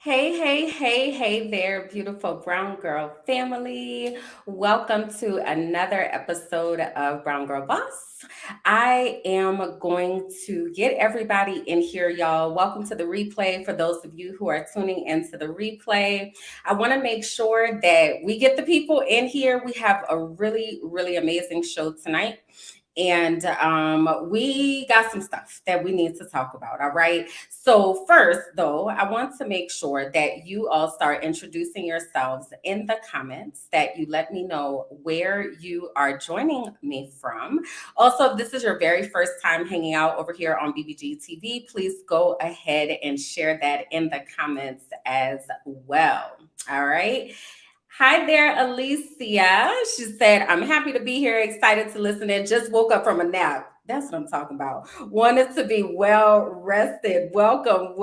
Hey there, beautiful brown girl family. Welcome to another episode of Brown Girl Boss. I am going to get everybody in here, y'all. Welcome to the replay. For those of you who are tuning into the replay, I want to make sure that we get the people in here. We have a really amazing show tonight. And we got some stuff that we need to talk about. All right. So, first, though, I want to make sure that you all start introducing yourselves in the comments, that you let me know where you are joining me from. Also, if this is your very first time hanging out over here on BBG TV, please go ahead and share that in the comments as well. All right. Hi there, Alicia. She said, I'm happy to be here, excited to listen in. Just woke up from a nap. That's what I'm talking about. Wanted to be well rested. Welcome.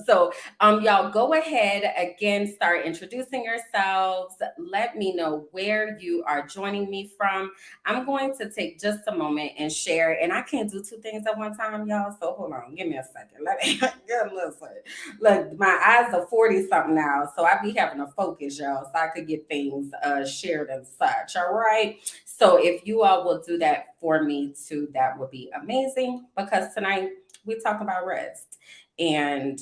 So, y'all go ahead again, start introducing yourselves. Let me know where you are joining me from. I'm going to take just a moment and share. And I can't do two things at one time, y'all. So hold on, give me a second. Let me listen. Look, my eyes are 40 something now, so I be having to focus, y'all, so I could get things shared and such. All right. So if you all will do that for me too, that would be amazing, because tonight we talk about rest. And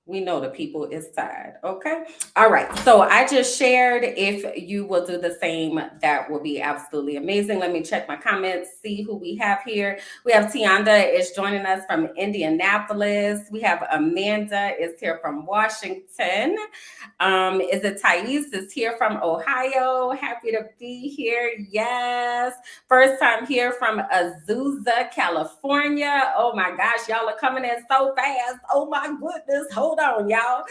we know the people is tired. Okay. All right. So I just shared. If you will do the same, that will be absolutely amazing. Let me check my comments, see who we have here. We have Tianda is joining us from Indianapolis. We have Amanda is here from Washington. Is it Thais is here from Ohio? Happy to be here. Yes. First time here from Azusa, California. Oh my gosh, y'all are coming in so fast. Oh my goodness. Hold on, y'all.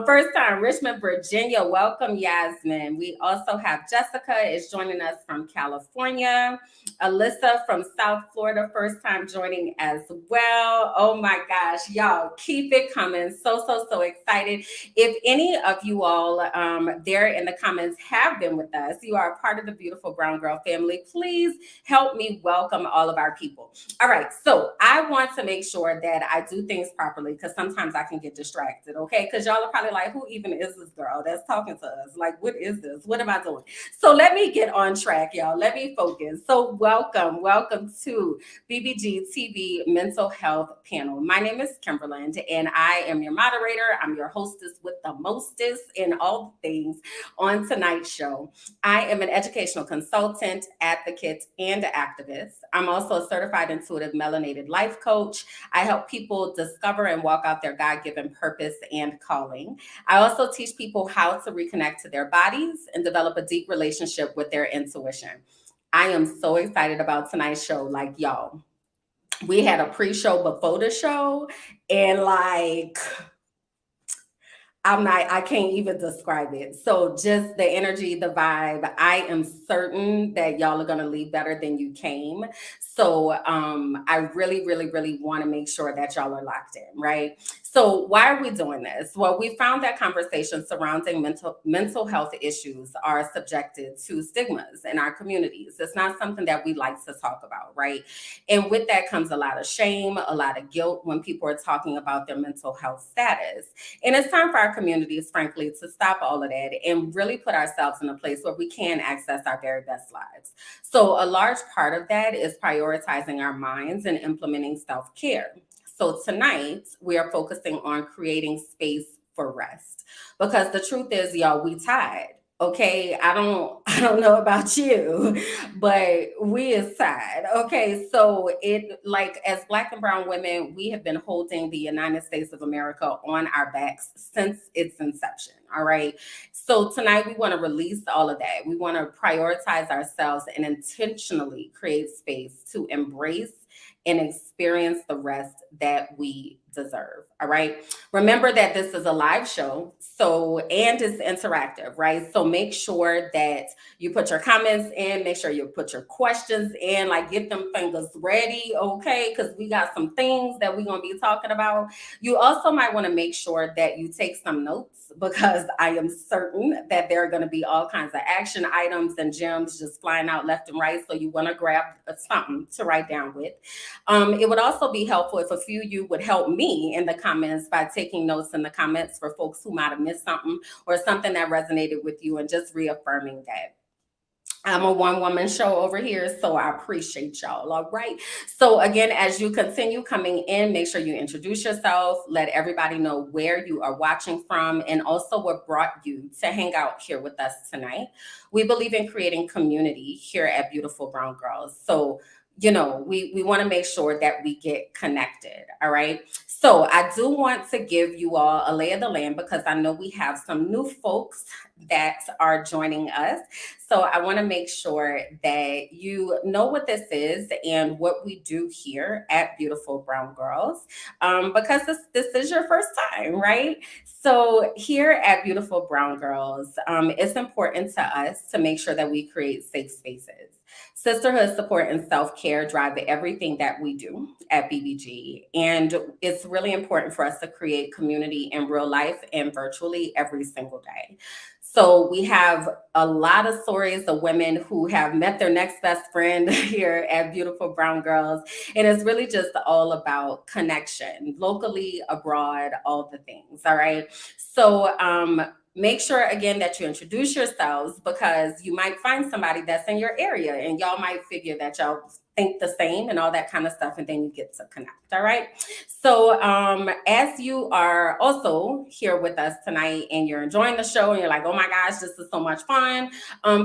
First time, Richmond, Virginia. Welcome, Yasmin. We also have Jessica is joining us from California. Alyssa from South Florida, first time joining as well. Oh my gosh, y'all, keep it coming. So excited. If any of you all there in the comments have been with us, you are a part of the beautiful Brown Girl family, please help me welcome all of our people. All right, so I want to make sure that I do things properly, because sometimes I can get distracted, okay? Because y'all are probably like, who even is this girl that's talking to us? Like, what is this? What am I doing? So let me get on track, y'all. Let me focus. So welcome to BBG TV Mental Health Panel. My name is Kimberland, and I am your moderator. I'm your hostess with the mostest in all things on tonight's show. I am an educational consultant, advocate, and activist. I'm also a certified intuitive melanated life coach. I help people discover and walk out their God-given purpose and calling. I also teach people how to reconnect to their bodies and develop a deep relationship with their intuition. I am so excited about tonight's show. Like, y'all, we had a pre-show before the show, and like, I can't even describe it. So just the energy, the vibe, I am certain that y'all are going to leave better than you came. So I really want to make sure that y'all are locked in, right? So why are we doing this? Well, we found that conversations surrounding mental health issues are subjected to stigmas in our communities. It's not something that we like to talk about, right? And with that comes a lot of shame, a lot of guilt when people are talking about their mental health status. And it's time for our communities, frankly, to stop all of that and really put ourselves in a place where we can access our very best lives. So a large part of that is prioritizing our minds and implementing self-care. So tonight, we are focusing on creating space for rest, because the truth is, y'all, we tired. Okay, I don't know about you, but we is tired. Okay, so it, like, as Black and brown women, we have been holding the United States of America on our backs since its inception. All right. So tonight we want to release all of that. We want to prioritize ourselves and intentionally create space to embrace and experience the rest that we deserve. All right. Remember that this is a live show, and it's interactive, right? So make sure that you put your comments in, make sure you put your questions in, like, get them fingers ready, okay? Because we got some things that we're going to be talking about. You also might want to make sure that you take some notes, because because I am certain that there are going to be all kinds of action items and gems just flying out left and right. So you want to grab something to write down with. It would also be helpful if a few of you would help me in the comments by taking notes in the comments for folks who might have missed something or something that resonated with you and just reaffirming that. I'm a one woman show over here, so I appreciate y'all. All right. So, again, as you continue coming in, make sure you introduce yourself, let everybody know where you are watching from, and also what brought you to hang out here with us tonight. We believe in creating community here at Beautiful Brown Girls. So, we want to make sure that we get connected. All right. So I do want to give you all a lay of the land because I know we have some new folks that are joining us. So I want to make sure that you know what this is and what we do here at Beautiful Brown Girls, because this is your first time, right? So here at Beautiful Brown Girls, it's important to us to make sure that we create safe spaces. Sisterhood, support, and self-care drive everything that we do at BBG. And it's really important for us to create community in real life and virtually every single day. So we have a lot of stories of women who have met their next best friend here at Beautiful Brown Girls. And it's really just all about connection, locally, abroad, all the things. All right. So make sure again that you introduce yourselves because you might find somebody that's in your area and y'all might figure that y'all think the same and all that kind of stuff, and then you get to connect. All right. So as you are also here with us tonight and you're enjoying the show and you're like, oh my gosh, this is so much fun,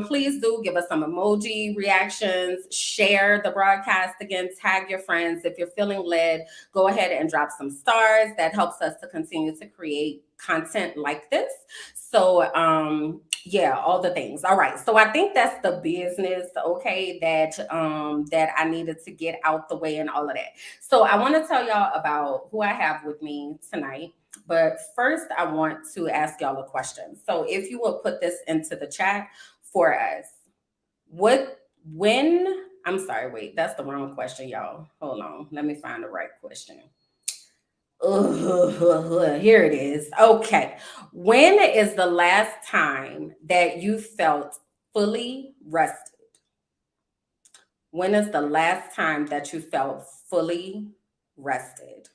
please do give us some emoji reactions, share the broadcast again, tag your friends. If you're feeling led, go ahead and drop some stars. That helps us to continue to create content like this. So yeah, all the things. All right. So I think that's the business, okay, that I needed to get out the way and all of that. So I want to tell y'all about who I have with me tonight. But first, I want to ask y'all a question. So if you will put this into the chat for us, I'm sorry, wait, that's the wrong question, y'all. Hold on. Let me find the right question. Here it is. Okay. When is the last time that you felt fully rested? When is the last time that you felt fully rested?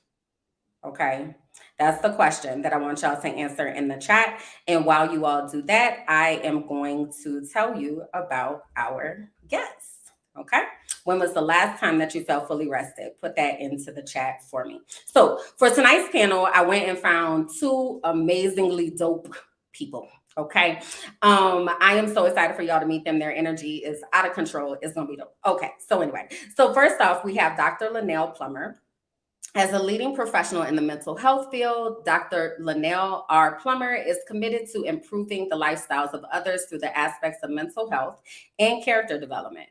Okay. That's the question that I want y'all to answer in the chat. And while you all do that, I am going to tell you about our guests. Okay. When was the last time that you felt fully rested? Put that into the chat for me. So for tonight's panel, I went and found two amazingly dope people. Okay. I am so excited for y'all to meet them. Their energy is out of control. It's gonna be dope. Okay. So anyway, so first off, we have Dr. Linnell Plummer. As a leading professional in the mental health field, Dr. Linnell R. Plummer is committed to improving the lifestyles of others through the aspects of mental health and character development.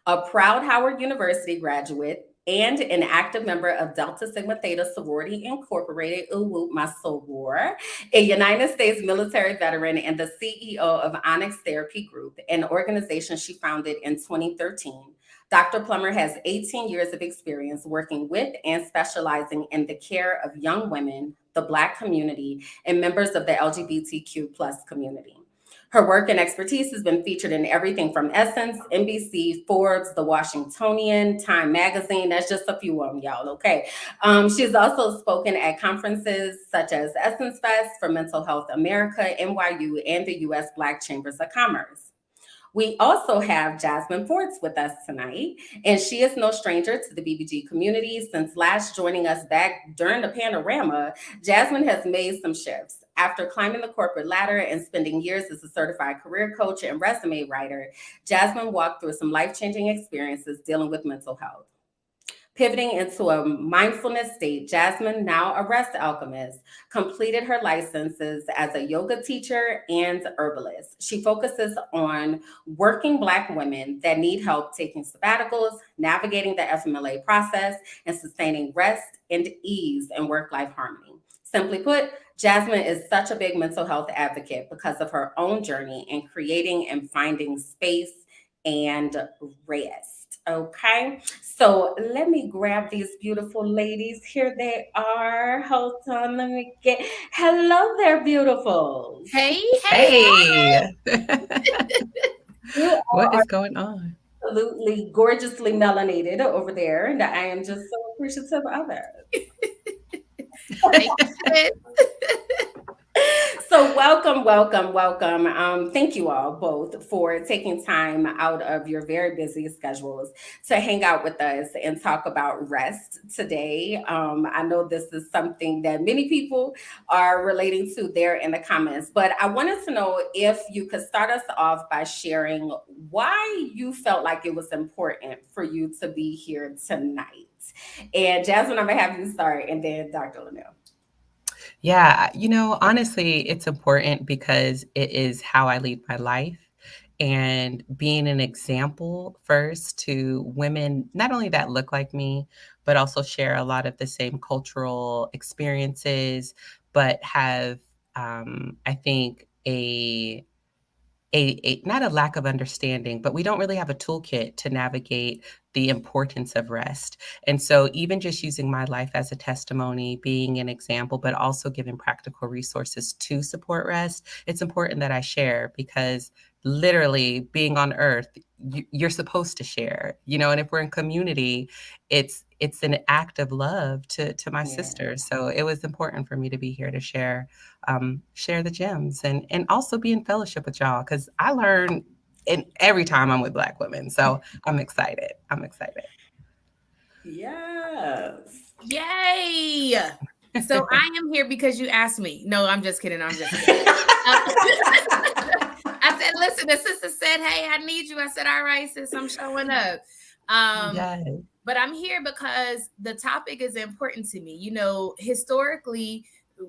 A proud Howard University graduate and an active member of Delta Sigma Theta Sorority Incorporated, my soror, a United States military veteran and the CEO of Onyx Therapy Group, an organization she founded in 2013. Dr. Plummer has 18 years of experience working with and specializing in the care of young women, the Black community, and members of the LGBTQ plus community. Her work and expertise has been featured in everything from Essence, NBC, Forbes, The Washingtonian, Time Magazine. That's just a few of them, y'all, okay? She's also spoken at conferences such as Essence Fest for Mental Health America, NYU, and the U.S. Black Chambers of Commerce. We also have Jasmine Forts with us tonight, and she is no stranger to the BBG community. Since last joining us back during the panorama, Jasmine has made some shifts. After climbing the corporate ladder and spending years as a certified career coach and resume writer, Jasmine walked through some life-changing experiences dealing with mental health. Pivoting into a mindfulness state, Jasmine, now a rest alchemist, completed her licenses as a yoga teacher and herbalist. She focuses on working Black women that need help taking sabbaticals, navigating the FMLA process, and sustaining rest and ease in work-life harmony. Simply put, Jasmine is such a big mental health advocate because of her own journey in creating and finding space and rest. Okay, so let me grab these beautiful ladies. Here they are. Hold on, let me get. Hello there, beautifuls. Hey, hey, Hey, You all what are is going on? absolutely gorgeously melanated over there, and I am just so appreciative of it. thank you, sis. So welcome, welcome, welcome. Thank you all both for taking time out of your very busy schedules to hang out with us and talk about rest today. I know this is something that many people are relating to there in the comments, but I wanted to know if you could start us off by sharing why you felt like it was important for you to be here tonight. And Jasmine, I'm gonna have you start, and then Dr. Linnell. Yeah, honestly, it's important because it is how I lead my life and being an example first to women, not only that look like me, but also share a lot of the same cultural experiences, but have, I think, a not a lack of understanding, but we don't really have a toolkit to navigate the importance of rest. And so even just using my life as a testimony, being an example, but also giving practical resources to support rest, it's important that I share because literally being on earth, you're supposed to share, and if we're in community, it's an act of love to my Yeah. sisters. So it was important for me to be here to share the gems and also be in fellowship with y'all because I learn and every time I'm with Black women. So I'm excited. I'm excited. Yes. Yay! So I am here because you asked me. No, I'm just kidding. I'm just kidding. Uh, I said, listen, the sister said, hey, I need you. I said, all right, sis, I'm showing up. Um, Yes. but I'm here because the topic is important to me. Historically,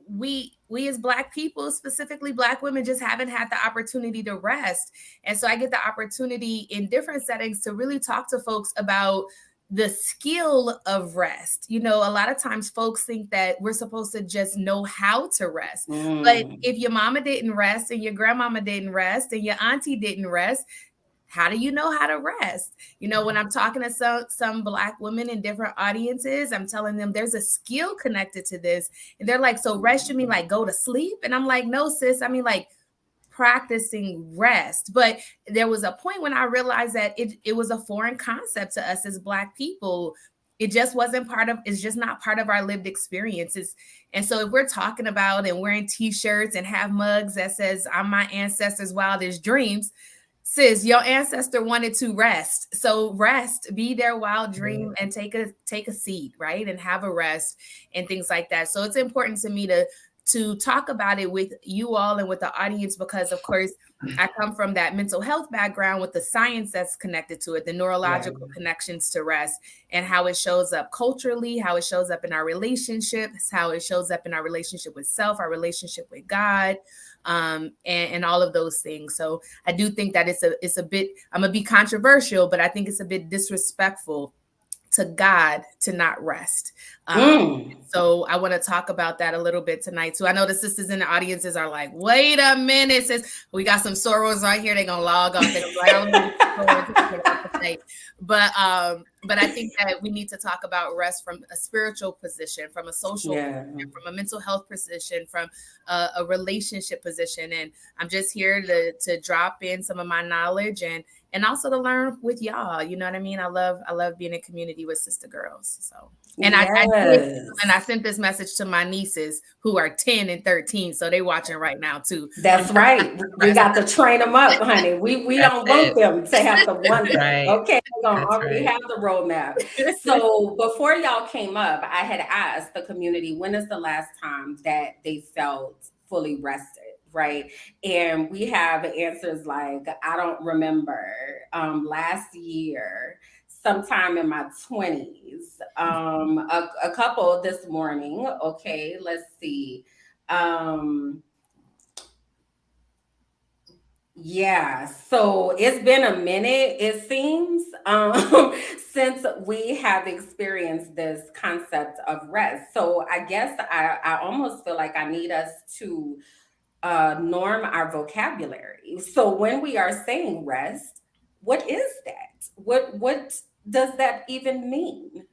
we as Black people, specifically Black women, just haven't had the opportunity to rest. And so I get the opportunity in different settings to really talk to folks about the skill of rest. A lot of times folks think that we're supposed to just know how to rest. But Mm, if your mama didn't rest and your grandmama didn't rest and your auntie didn't rest, how do you know how to rest? When I'm talking to some Black women in different audiences, I'm telling them there's a skill connected to this. And they're like, so rest, you mean like go to sleep? And I'm like, no, sis, I mean like practicing rest. But there was a point when I realized that it was a foreign concept to us as Black people. It just wasn't it's just not part of our lived experiences. And so if we're talking about and wearing t-shirts and have mugs that says I'm my ancestors' wildest dreams, sis, your ancestor wanted to rest. So rest, be their wild dream and take a seat, right? And have a rest and things like that. So it's important to me to talk about it with you all and with the audience because of course I come from that mental health background with the science that's connected to it, the right. neurological connections to rest and how it shows up culturally, how it shows up in our relationships, how it shows up in our relationship with self, our relationship with God, and all of those things. So I do think that it's a bit, I'm gonna be controversial, but I think it's a bit disrespectful to God to not rest. Um, Mm, so I want to talk about that a little bit tonight too. I know the sisters in the audiences are like, wait a minute, sis. We got some sorors right here. They're gonna log off. They're gonna be like, I don't know what to say. But I think that we need to talk about rest from a spiritual position, from a social yeah. position, from a mental health position, from a relationship position. And I'm just here to drop in some of my knowledge and also to learn with y'all. You know what I mean? I love being in community with sister girls. So, and I did, and I Yes. sent this message to my nieces who are 10 and 13, so they watching right now too. That's right. We Rest. got to train them up, honey. We That's don't want it. them to have to wonder. Right. Okay, we're gonna That's already right. have the roadmap. So before y'all came up, I had asked the community when is the last time that they felt fully rested, right? And we have answers like I don't remember. Last year, sometime in my 20s. A couple this morning. Okay, let's see. Um Yeah, so it's been a minute, it seems, since we have experienced this concept of rest. So I guess I almost feel like I need us to norm our vocabulary. So when we are saying rest, what is that? What does that even mean?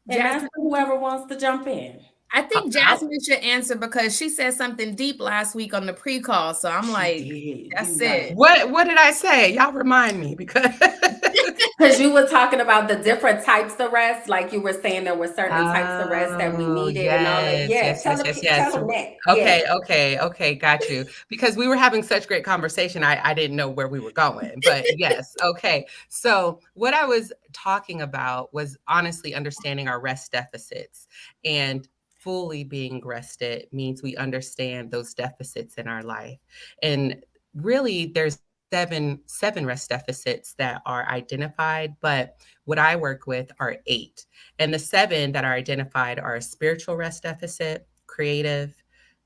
And that's Jasmine, for whoever wants to jump in. I I, think I, Jasmine should answer because she said something deep last week on the pre-call. So I'm She like, did. You that's right. it. what did I say? Y'all remind me because Because you were talking about the different types of rest, like you were saying there were certain types of rest that we Oh, needed and all that. yes, Yeah, yes, yes, yes, tell yes. them that. Yeah. Okay, got you. Because we were having such great conversation, I didn't know where we were going. But yes, okay. So what I was talking about was honestly understanding our rest deficits, and fully being rested means we understand those deficits in our life. And really there's seven rest deficits that are identified, but what I work with are eight. And the seven that are identified are a spiritual rest deficit, creative,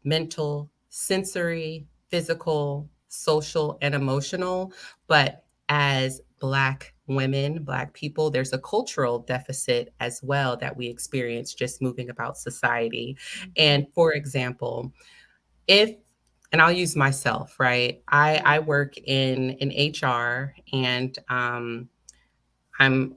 mental, sensory, physical, social, and emotional. But as Black women, Black people, there's a cultural deficit as well that we experience just moving about society. And for example, if and I'll use myself, right? I work in HR, and I'm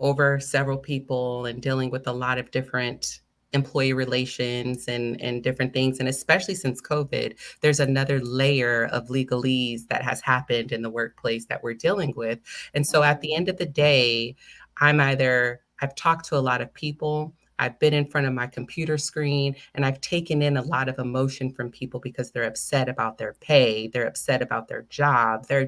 over several people and dealing with a lot of different employee relations and different things. And especially since COVID, there's another layer of legalese that has happened in the workplace that we're dealing with. And so at the end of the day, I've talked to a lot of people. I've been in front of my computer screen and I've taken in a lot of emotion from people because they're upset about their pay, they're upset about their job, they're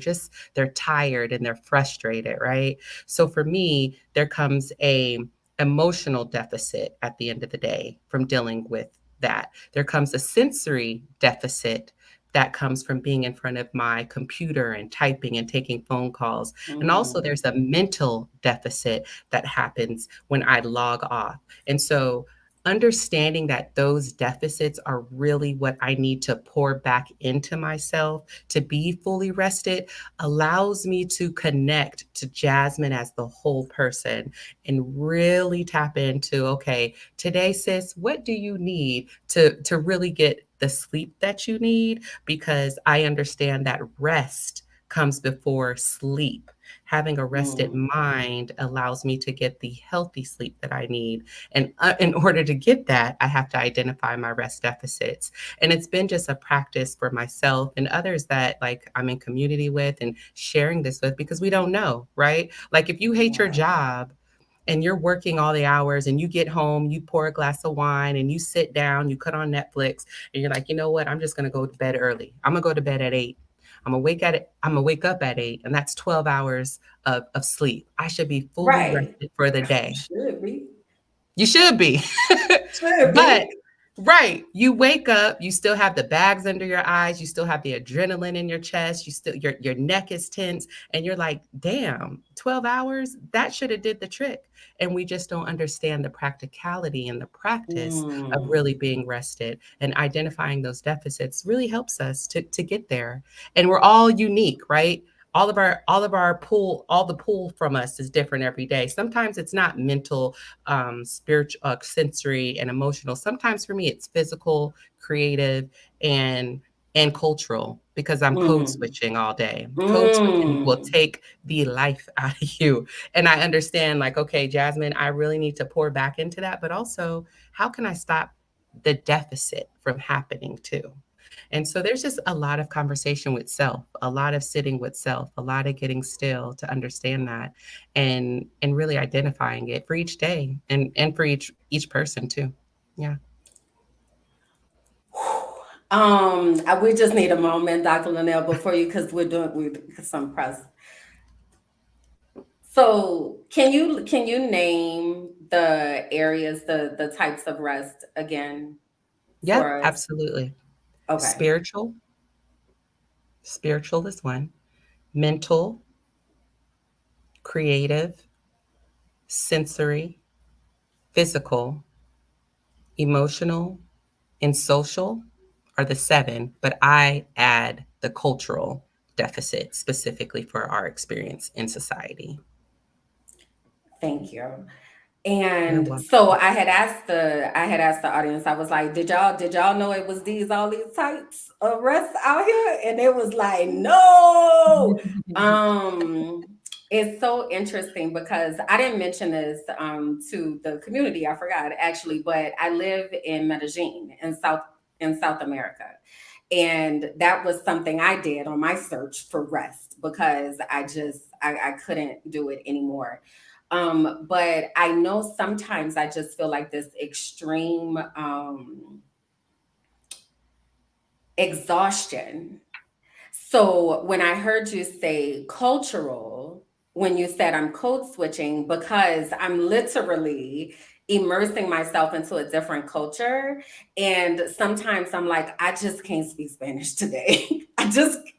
tired and they're frustrated, right? So for me, there comes a emotional deficit at the end of the day from dealing with that. There comes a sensory deficit that comes from being in front of my computer and typing and taking phone calls. And also Mm. there's a mental deficit that happens when I log off. And so understanding that those deficits are really what I need to pour back into myself to be fully rested allows me to connect to Jasmine as the whole person and really tap into, okay, today, sis, what do you need to really get the sleep that you need? Because I understand that rest comes before sleep. Having a rested Mm. mind allows me to get the healthy sleep that I need. And in order to get that, I have to identify my rest deficits. And it's been just a practice for myself and others that like I'm in community with and sharing this with because we don't know, right? Like if you hate your Right. job and you're working all the hours and you get home, you pour a glass of wine and you sit down, you cut on Netflix and you're like, you know what? I'm just gonna go to bed early. I'm gonna go to bed at 8. I'm gonna wake up at 8, and that's 12 hours of sleep. I should be fully Right. rested for the day. Should be. You should be. Should But be. right, you wake up, you still have the bags under your eyes, you still have the adrenaline in your chest, you still your neck is tense and you're like, "Damn, 12 hours? That should have did the trick." And we just don't understand the practicality and the practice of Mm. really being rested, and identifying those deficits really helps us to get there. And we're all unique, right? All of our pull, all the pull from us is different every day. Sometimes it's not mental, spiritual, sensory, and emotional. Sometimes for me, it's physical, creative, and cultural because I'm code Mm. switching all day. Code switching will Mm. take the life out of you. And I understand, like, okay, Jasmine, I really need to pour back into that, but also, how can I stop the deficit from happening too? And so there's just a lot of conversation with self, a lot of sitting with self, a lot of getting still to understand that and really identifying it for each day and for each person too. Yeah. We just need a moment, Dr. Linnell, before you, because we're some press. So can you name the areas, the types of rest again Yeah, for us? absolutely. Okay. Spiritual, spiritual is one. Mental, creative, sensory, physical, emotional, and social are the seven, but I add the cultural deficit specifically for our experience in society. Thank you. You're And so welcome. I had asked the audience, I was like, did y'all know it was all these types of rest out here? And it was like, no. Um It's so interesting because I didn't mention this to the community. I forgot actually, but I live in Medellin in South America, and that was something I did on my search for rest because I couldn't do it anymore. But I know sometimes I just feel like this extreme exhaustion. So when I heard you say cultural, when you said I'm code switching, because I'm literally immersing myself into a different culture. And sometimes I'm like, I just can't speak Spanish today.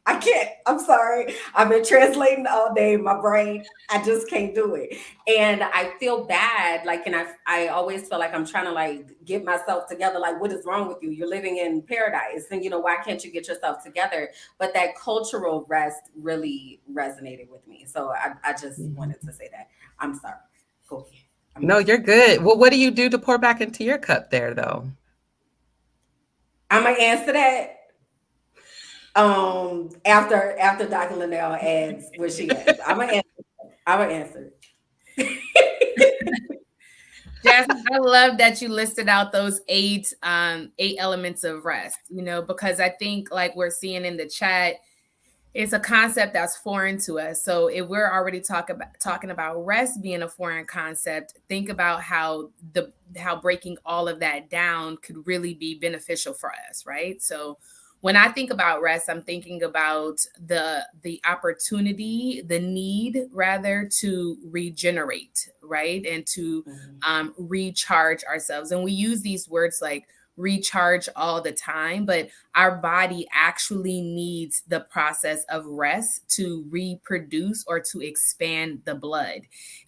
I can't. I'm sorry. I've been translating all day, my brain. I just can't do it. And I feel bad. Like, and I always feel like I'm trying to like get myself together. Like, what is wrong with you? You're living in paradise. And, why can't you get yourself together? But that cultural rest really resonated with me. So I just wanted to say that. I'm sorry. Go ahead. I'm No, listening. you're good. Well, what do you do to pour back into your cup there, though? I'm gonna answer that after Dr. Linnell adds what she adds. I'm gonna answer. Jasmine, I love that you listed out those eight elements of rest, because I think like we're seeing in the chat, it's a concept that's foreign to us. So if we're already talking about rest being a foreign concept, think about how breaking all of that down could really be beneficial for us, right? So when I think about rest, I'm thinking about the opportunity, the need rather to regenerate, right? And to Mhm. recharge ourselves. And we use these words like recharge all the time, but our body actually needs the process of rest to reproduce or to expand the blood.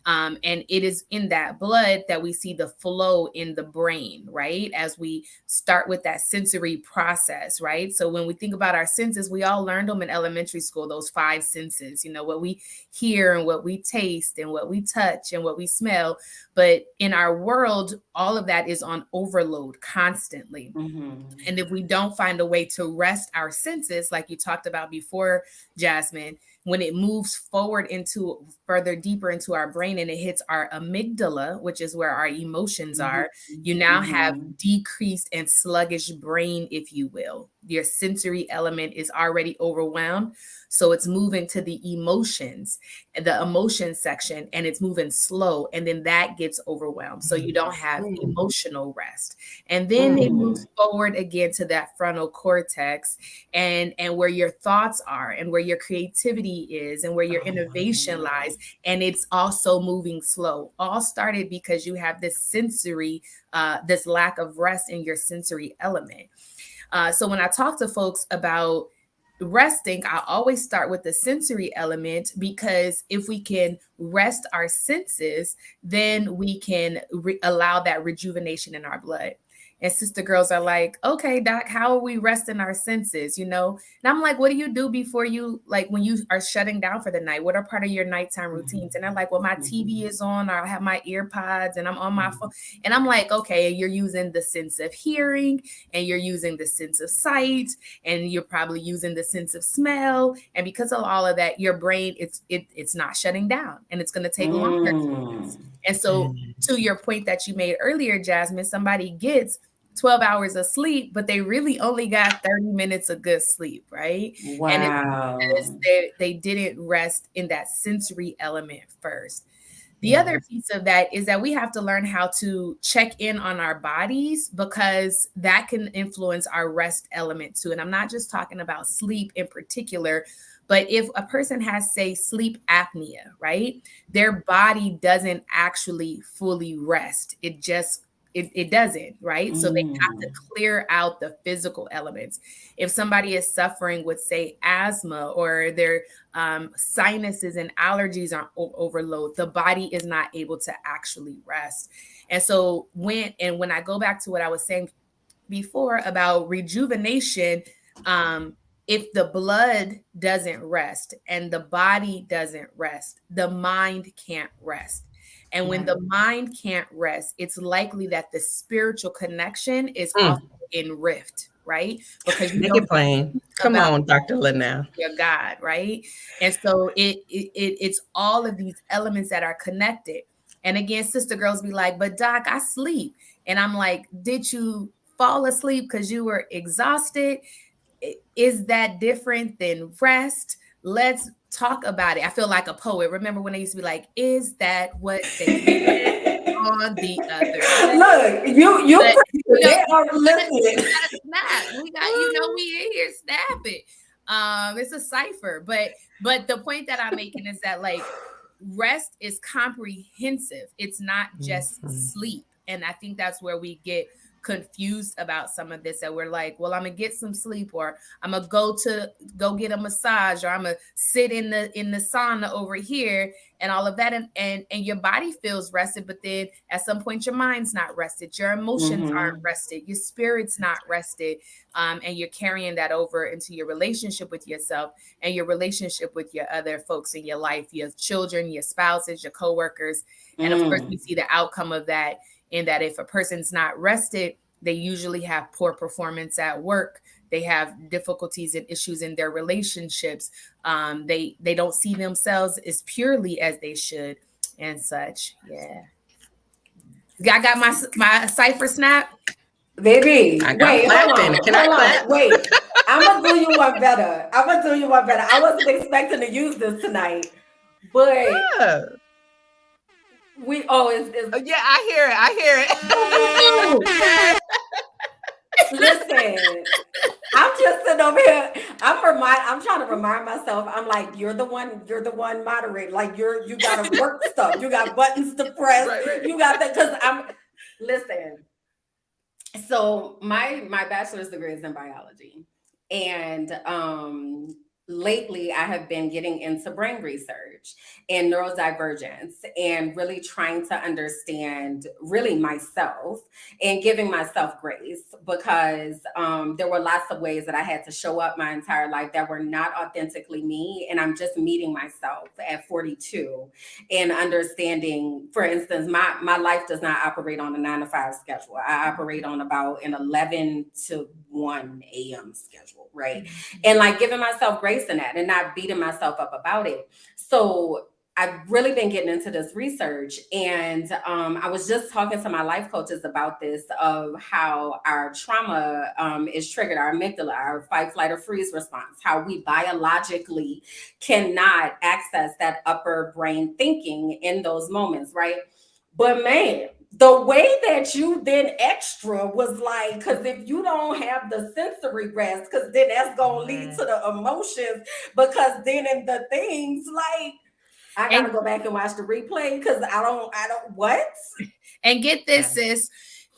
And it is in that blood that we see the flow in the brain, right? As we start with that sensory process, right? So when we think about our senses, we all learned them in elementary school, those five senses, what we hear and what we taste and what we touch and what we smell. But in our world, all of that is on overload constantly. Mhm. And if we don't find a way to rest our senses, like you talked about before, Jasmine, when it moves forward into further deeper into our brain and it hits our amygdala, which is where our emotions Mhm. are, you now have Mhm. decreased and sluggish brain, if you will. Your sensory element is already overwhelmed. So it's moving to the emotion section, and it's moving slow. And then that gets overwhelmed. So you don't have Mm, emotional rest. And then it Mm. moves forward again to that frontal cortex and where your thoughts are and where your creativity is and where your Oh innovation wow. lies. And it's also moving slow. All started because you have this lack of rest in your sensory element. So when I talk to folks about resting, I always start with the sensory element, because if we can rest our senses, then we can allow that rejuvenation in our blood. And sister girls are like, okay, doc, how are we resting our senses? And I'm like, what do you do before you, like, when you are shutting down for the night? What are part of your nighttime Mhm. routines? And they're like, well, my TV Mhm. is on, or I have my ear pods and I'm on my phone. Mhm. And I'm like, okay, you're using the sense of hearing, and you're using the sense of sight, and you're probably using the sense of smell. And because of all of that, your brain, it's not shutting down, and it's going to take longer to rest. Mm. And so to your point that you made earlier, Jasmine, somebody gets 12 hours of sleep, but they really only got 30 minutes of good sleep, right? And it's because Wow. they didn't rest in that sensory element first. The other yes. piece of that is that we have to learn how to check in on our bodies, because that can influence our rest element too. And I'm not just talking about sleep in particular, but if a person has, say, sleep apnea, right? Their body doesn't actually fully rest. It doesn't, right? So they have to Mm. clear out the physical elements. If somebody is suffering with, say, asthma, or their sinuses and allergies are overload, the body is not able to actually rest. And so when I go back to what I was saying before about rejuvenation, um, if the blood doesn't rest and the body doesn't rest, the mind can't rest. And when Right. the mind can't rest, it's likely that the spiritual connection is also Mm, in rift. right? Because you Make don't it plain. Come about on, Dr. Linnell. your God, right? And so it's all of these elements that are connected. And again, sister girls be like, but doc, I sleep. And I'm like, did you fall asleep because you were exhausted? Is that different than rest? Let's talk about it. I feel like a poet. Remember when they used to be like, is that what they said on the other side? Look, you But they are we listening. gotta snap. We got, we in here snapping. It's a cipher, but the point that I'm making is that like rest is comprehensive. It's not just sleep. And I think that's where we get confused about some of this, that we're like, well, I'm gonna get some sleep, or I'm gonna go get a massage, or I'm gonna sit in the sauna over here and all of that, and your body feels rested, but then at some point your mind's not rested, your emotions aren't rested, your spirit's not rested, and you're carrying that over into your relationship with yourself and your relationship with your other folks in your life, your children, your spouses, your coworkers. And of course, we see the outcome of that in that if a person's not rested, they usually have poor performance at work. They have difficulties and issues in their relationships. They don't see themselves as purely as they should, and such. Yeah. I got my cipher snap. Baby, I'm wait, clapping. Can I clap? wait. I'm gonna do you one better. I wasn't expecting to use this tonight, but Yeah. we Oh, yeah, I hear it. listen. I'm just sitting over here. I'm trying to remind myself. I'm like, you're the one moderator. Like you gotta work stuff. You got buttons to press. Right. You got that because listen. So my bachelor's degree is in biology, and lately I have been getting into brain research and neurodivergence and really trying to understand really myself and giving myself grace because there were lots of ways that I had to show up my entire life that were not authentically me, and I'm just meeting myself at 42 and understanding, for instance, my life does not operate on a 9 to 5 schedule. I operate on about an 11 to 1 a.m. schedule, right? And like giving myself grace in that and not beating myself up about it. So I've really been getting into this research, and I was just talking to my life coaches about this of how our trauma is triggered, our amygdala, our fight, flight, or freeze response, how we biologically cannot access that upper brain thinking in those moments, right? But man, the way that you then extra was like, because if you don't have the sensory rest, because then that's gonna lead to the emotions, because then in the things like I gotta go back and watch the replay because I don't what? And get this, sis,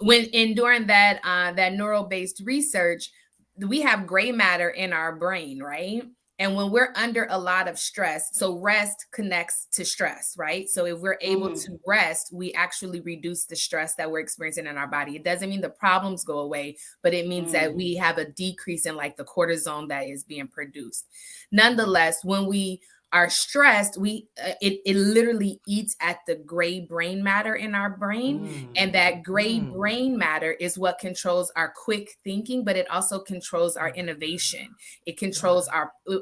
during that neural-based research, we have gray matter in our brain, right? And when we're under a lot of stress, so rest connects to stress, right? So if we're able to rest, we actually reduce the stress that we're experiencing in our body. It doesn't mean the problems go away, but it means that we have a decrease in like the cortisol that is being produced. Nonetheless, when we are stressed, it literally eats at the gray brain matter in our brain, and that gray brain matter is what controls our quick thinking, but it also controls our innovation. It controls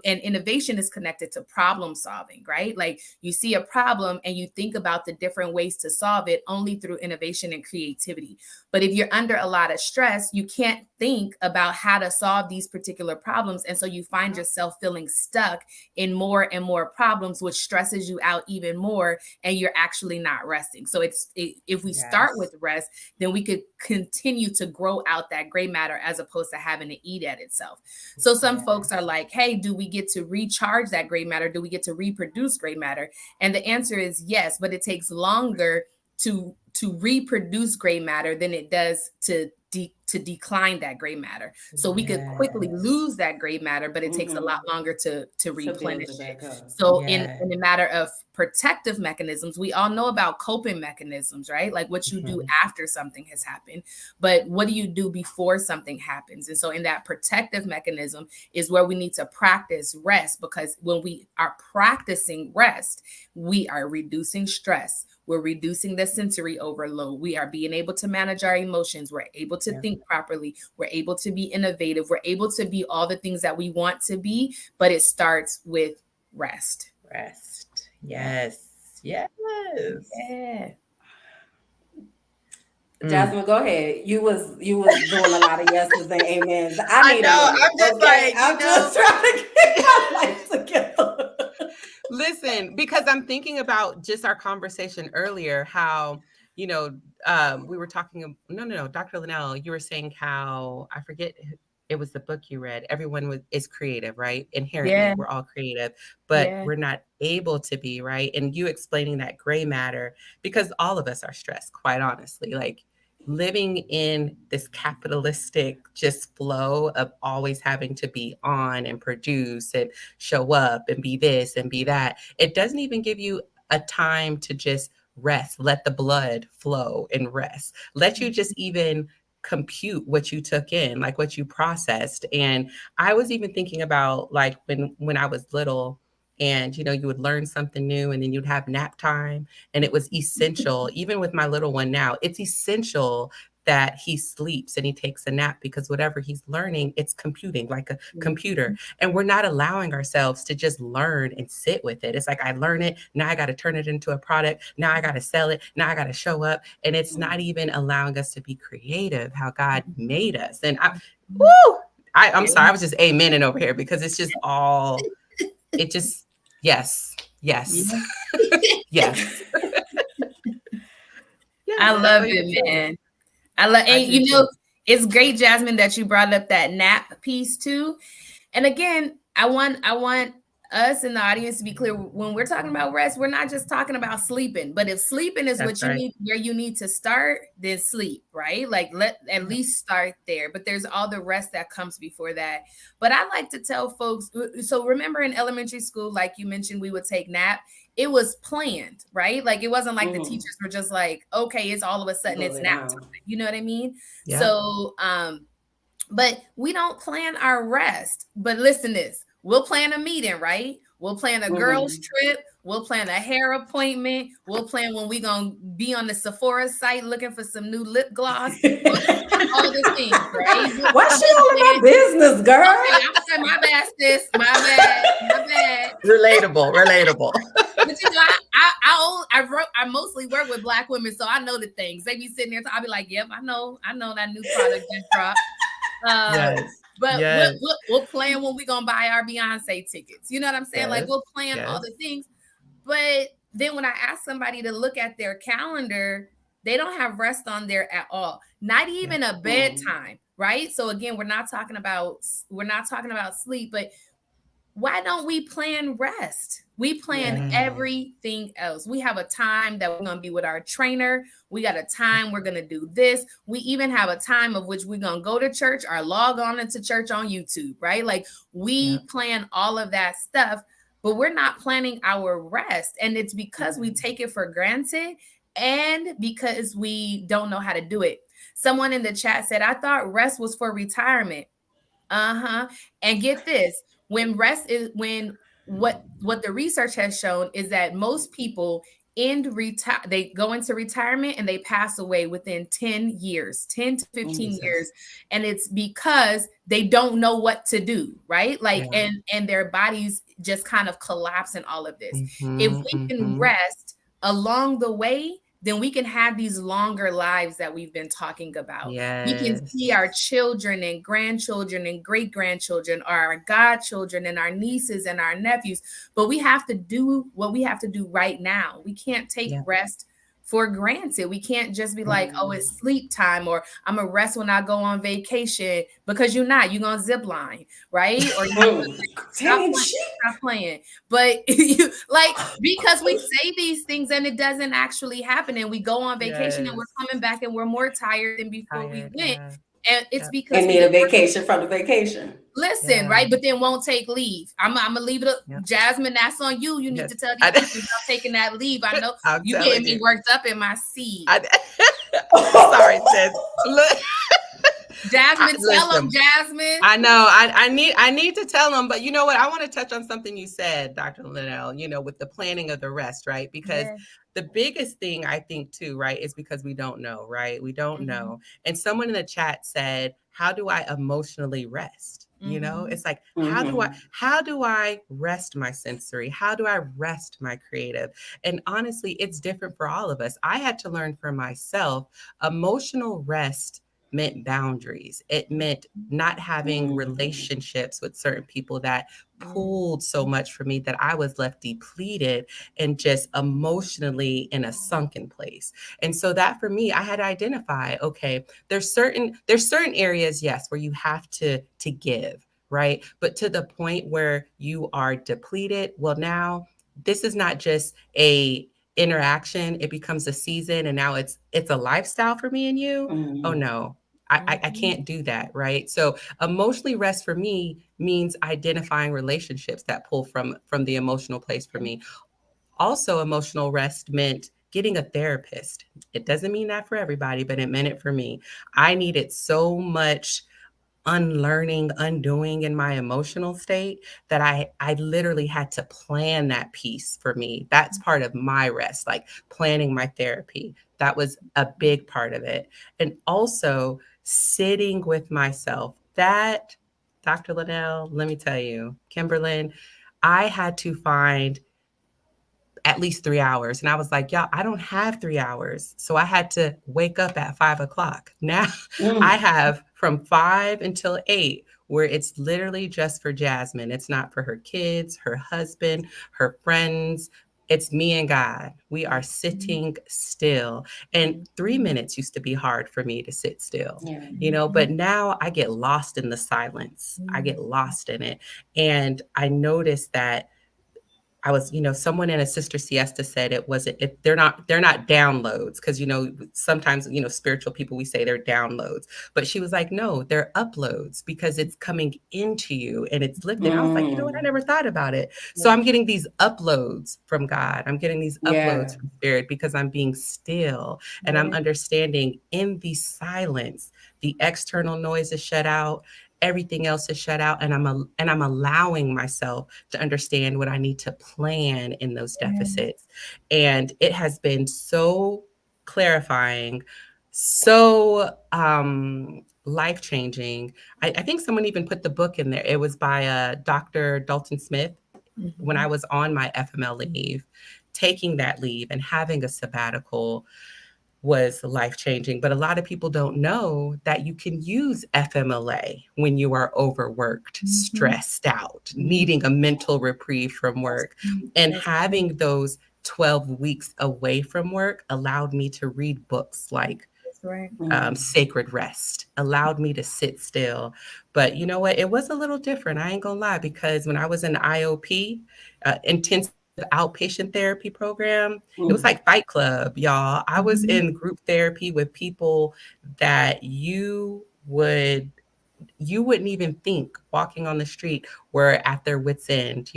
and innovation is connected to problem solving, right? Like you see a problem and you think about the different ways to solve it only through innovation and creativity. But if you're under a lot of stress, you can't think about how to solve these particular problems, and so you find yourself feeling stuck in more and more problems, which stresses you out even more, and you're actually not resting. So if we start with rest, then we could continue to grow out that gray matter as opposed to having to eat at itself. So some folks are like, hey, do we get to recharge that gray matter? Do we get to reproduce gray matter? And the answer is yes, but it takes longer to reproduce gray matter than it does to decline that gray matter. So we could quickly lose that gray matter, but it takes a lot longer to replenish it. So in a matter of protective mechanisms, we all know about coping mechanisms, right? Like what you do after something has happened, but what do you do before something happens? And so in that protective mechanism is where we need to practice rest, because when we are practicing rest, we are reducing stress. we're reducing the sensory overload. We are being able to manage our emotions. We're able to think properly. We're able to be innovative. We're able to be all the things that we want to be, but it starts with rest. Rest. Yes. Yes. Yeah. Jasmine, go ahead. You was doing a lot of yeses and amens. I need a know. minute. I'm just Okay, like, I'm just trying to get my life together. Listen, because I'm thinking about just our conversation earlier, how, we were talking, no, Dr. Linnell, you were saying how, I forget, it was the book you read. Everyone is creative, right? Inherently, Yeah. we're all creative, but we're not able to be, right? And you explaining that gray matter, because all of us are stressed, quite honestly. Like, living in this capitalistic just flow of always having to be on and produce and show up and be this and be that, it doesn't even give you a time to just rest, let the blood flow and rest, let you just even compute what you took in, like what you processed. And I was even thinking about, like, when I was little, and you would learn something new, and then you'd have nap time, and it was essential. Even with my little one now, it's essential that he sleeps and he takes a nap, because whatever he's learning, it's computing like a computer. And we're not allowing ourselves to just learn and sit with it. It's like, I learn it, now I got to turn it into a product, now I got to sell it, now I got to show up. And it's not even allowing us to be creative how God made us. And I'm sorry, I was just amening over here, because it's just all, it just, yes. Yes. I love it, man. And it's great, Jasmine, that you brought up that nap piece too. And again, I want us in the audience to be clear, when we're talking about rest, we're not just talking about sleeping. But if sleeping is what you need, where you need to start, then sleep, right? Like, let at least start there. But there's all the rest that comes before that. But I like to tell folks, so remember in elementary school, like you mentioned, we would take nap. It was planned, right? Like, it wasn't like the teachers were just like, okay, it's all of a sudden it's nap time. You know what I mean? Yeah. So, but we don't plan our rest. But listen, we'll plan a meeting, right? We'll plan a girls trip. We'll plan a hair appointment. We'll plan when we're going to be on the Sephora site looking for some new lip gloss. All the things, right? What's she all about business, girl? Okay, I'm sorry, my bad, sis. My bad. Relatable. But I mostly work with Black women, so I know the things. They be sitting there, I'll be like, yep, I know that new product just dropped. But we'll plan when we're gonna buy our Beyonce tickets. You know what I'm saying? Like, we'll plan all the things. But then when I ask somebody to look at their calendar, they don't have rest on there at all. Not even a bedtime, right? So again, we're not talking about sleep, but why don't we plan rest? We plan everything else. We have a time that we're going to be with our trainer. We got a time we're going to do this. We even have a time of which we're going to go to church or log on into church on YouTube, right? Like, we plan all of that stuff, but we're not planning our rest. And it's because we take it for granted and because we don't know how to do it. Someone in the chat said, I thought rest was for retirement. And get this, when what the research has shown is that most people they go into retirement and they pass away within 10 to 15 years. And it's because they don't know what to do, right? Like, and their bodies just kind of collapse in all of this. If we can rest along the way, then we can have these longer lives that we've been talking about. We can see our children and grandchildren and great-grandchildren, or our godchildren and our nieces and our nephews. But we have to do what we have to do right now. We can't take rest for granted. We can't just be like, oh, it's sleep time, or I'm gonna rest when I go on vacation, because you're going to zip line, right? Or stop playing. But because we say these things and it doesn't actually happen, and we go on vacation and we're coming back and we're more tired than before we went. And it's because we need a vacation from the vacation. Listen, right? But then won't take leave. I'm gonna leave it up. Jasmine, that's on you. You need to tell these people about taking that leave. I know you getting me worked up in my seat. Sorry, sis. Jasmine, tell them, Jasmine. I know. I need to tell them, but you know what? I want to touch on something you said, Dr. Linnell, with the planning of the rest, right? Because the biggest thing I think too, right, is because we don't know, right? We don't Mhm. know. And someone in the chat said, "How do I emotionally rest?" You know, Mhm. it's like, Mm-hmm. how do I rest my sensory? How do I rest my creative? And honestly, it's different for all of us. I had to learn for myself, emotional rest meant boundaries. It meant not having Mm-hmm. relationships with certain people that Mhm. pulled so much for me that I was left depleted and just emotionally in a sunken place. And so that for me, I had to identify, okay, there's certain areas, yes, where you have to give, right? But to the point where you are depleted, well, now this is not just a interaction, it becomes a season, and now it's a lifestyle for me and you. Oh Mm-hmm. no, I Mhm. can't do that, right? So emotionally rest for me means identifying relationships that pull from the emotional place for me. Also, emotional rest meant getting a therapist. It doesn't mean that for everybody, but it meant it for me. I needed so much unlearning, undoing in my emotional state that I literally had to plan that piece for me. That's part of my rest, like planning my therapy. That was a big part of it. And also sitting with myself. That, Dr. Liddell, let me tell you, Kimberlyn, I had to find at least 3 hours. And I was like, y'all, I don't have 3 hours. So I had to wake up at 5 o'clock. Now I Mm. have from 5 until 8, where it's literally just for Jasmine. It's not for her kids, her husband, her friends. It's me and God. We are Mhm. sitting still. And 3 minutes used to be hard for me to sit still, Yeah. but Mhm. now I get lost in the silence. I Mhm. get lost in it. And I noticed that I was, someone in a sister siesta said it wasn't, they're not downloads. Cause sometimes, spiritual people, we say they're downloads, but she was like, no, they're uploads because it's coming into you and it's lifted. I was like, you know what? I Mm. never thought about it. So Yeah. I'm getting these uploads from God. I'm getting these Yeah. uploads from spirit because I'm being still and I'm Right. understanding in the silence, the external noise is shut out. Everything else is shut out, and I'm allowing myself to understand what I need to plan in those Yeah. deficits. And it has been so clarifying, so life changing. I think someone even put the book in there. It was by Dr. Dalton Smith. When I Mhm. was on my FML leave, taking that leave and having a sabbatical was life changing. But a lot of people don't know that you can use FMLA when you are overworked, Mhm. stressed out, Mhm. needing a mental reprieve from That's work. right. And That's right. having those 12 weeks away from work allowed me to read books like That's right. Mm. Sacred Rest, allowed me to sit still. But you know what? It was a little different. I ain't gonna lie, because when I was in the IOP, intensive outpatient therapy program, it was like Mm. Fight Club, y'all. I was Mhm. in group therapy with people that you wouldn't even think walking on the street were at their wits end,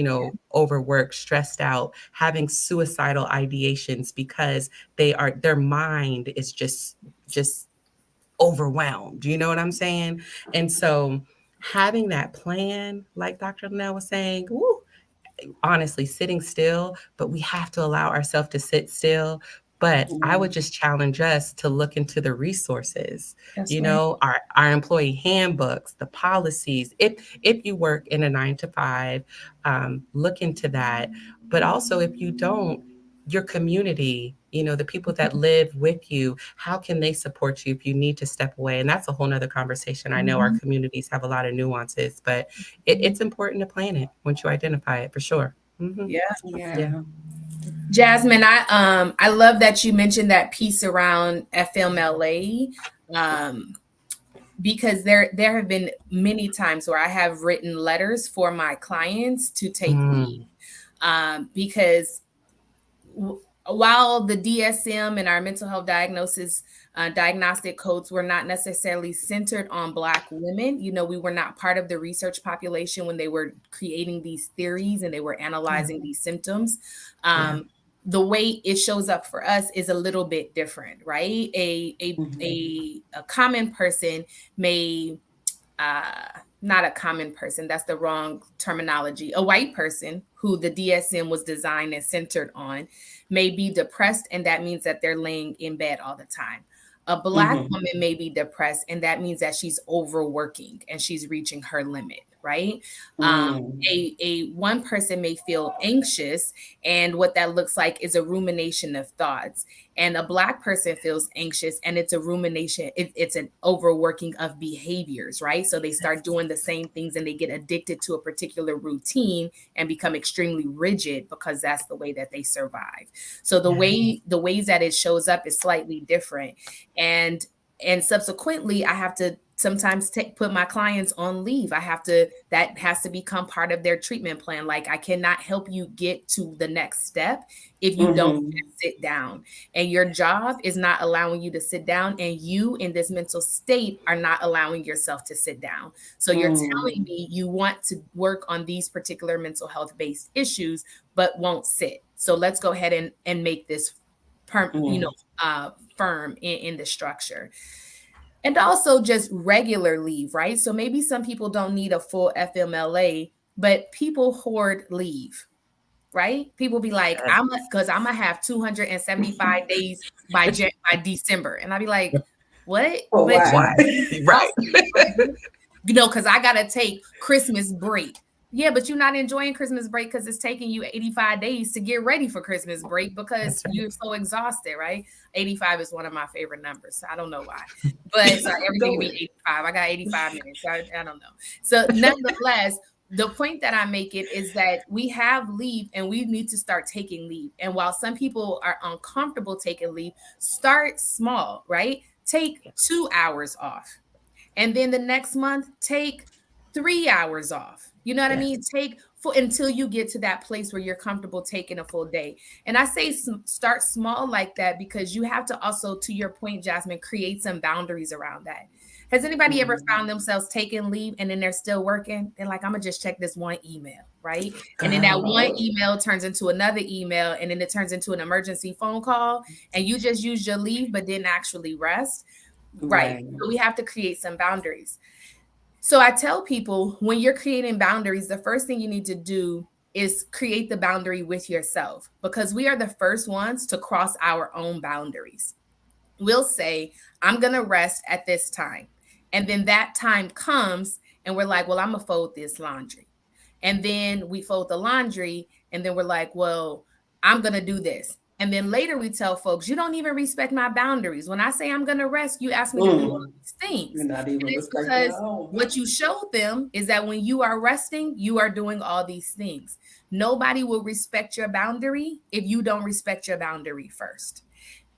overworked, stressed out, having suicidal ideations because their mind is just overwhelmed. You know what I'm saying? And so having that plan, like Dr. Linnell was saying, woo, honestly sitting still, but we have to allow ourselves to sit still. But I Yeah. would just challenge us to look into the resources, That's right. our employee handbooks, the policies. If you work in a 9 to 5, look into that. But also, if you don't, your community, the people that live with you, how can they support you if you need to step away? And that's a whole nother conversation. I know our Mhm. communities have a lot of nuances, but it's important to plan it once you identify it for sure. Yeah. Yeah. Yeah. Jasmine, I love that you mentioned that piece around FMLA. Um, because there have been many times where I have written letters for my clients to take leave, Mm, because while the DSM and our mental health diagnostic codes were not necessarily centered on Black women, we were not part of the research population when they were creating these theories and they were yeah. analyzing these symptoms. Yeah. Um, the way it shows up for us is a little bit different, right? A Mm-hmm. a, a common person may not a common person, that's the wrong terminology, a white person who the DSM was designed and centered on may be depressed, and that means that they're laying in bed all the time. A black Mm-hmm. woman may be depressed, and that means that she's overworking and she's reaching her limit, right? Mm. A one person may feel anxious, and what that looks like is a rumination of thoughts. And a black person feels anxious, and it's a rumination, it's an overworking of behaviors, right? So they start doing the same things and they get addicted to a particular routine and become extremely rigid because that's the way that they survive. So the ways that it shows up is slightly different. And and subsequently I have to sometimes put my clients on leave. That has to become part of their treatment plan. Like, I cannot help you get to the next step if you don't Mm-hmm. sit down. And your job is not allowing you to sit down, and you in this mental state are not allowing yourself to sit down. So you're telling Mm. me you want to work on these particular mental health based issues but won't sit. So let's go ahead and make this perm, you know, Mm. firm in the structure. And also just regular leave, right? So maybe some people don't need a full FMLA, but people hoard leave, right? People be like, because I'm gonna have 275 days by December, and I'll be like, what? For But why? Why? Right. also, because I gotta take Christmas break. Yeah, but you're not enjoying Christmas break because it's taking you 85 days to get ready for Christmas break because That's right. you're so exhausted, right? 85 is one of my favorite numbers. I don't know why. But so everything Go can with be it. 85. I got 85 minutes. I don't know. So nonetheless, the point that I make it is that we have leave and we need to start taking leave. And while some people are uncomfortable taking leave, start small, right? Take 2 hours off, and then the next month take 3 hours off. You know what I Yes. mean? Take for until you get to that place where you're comfortable taking a full day. And I say start small like that because you have to also, to your point, Jasmine, create some boundaries around that. Has anybody ever Mm. found themselves taking leave and then they're still working? They're like, I'm gonna just check this one email, right? And then that one Girl. email turns into another email, and then it turns into an emergency phone call, and you just used your leave but didn't actually rest. Right. Right. So we have to create some boundaries. So I tell people, when you're creating boundaries, the first thing you need to do is create the boundary with yourself, because we are the first ones to cross our own boundaries. We'll say, I'm going to rest at this time. And then that time comes and we're like, well, I'm going to fold this laundry. And then we fold the laundry and then we're like, well, I'm going to do this. And then later we tell folks, you don't even respect my boundaries. When I say I'm going to rest, you ask me to do all Mm. these You're things. not And even it's respecting your because own. what you showed them is that when you are resting, you are doing all these things. Nobody will respect your boundary if you don't respect your boundary first.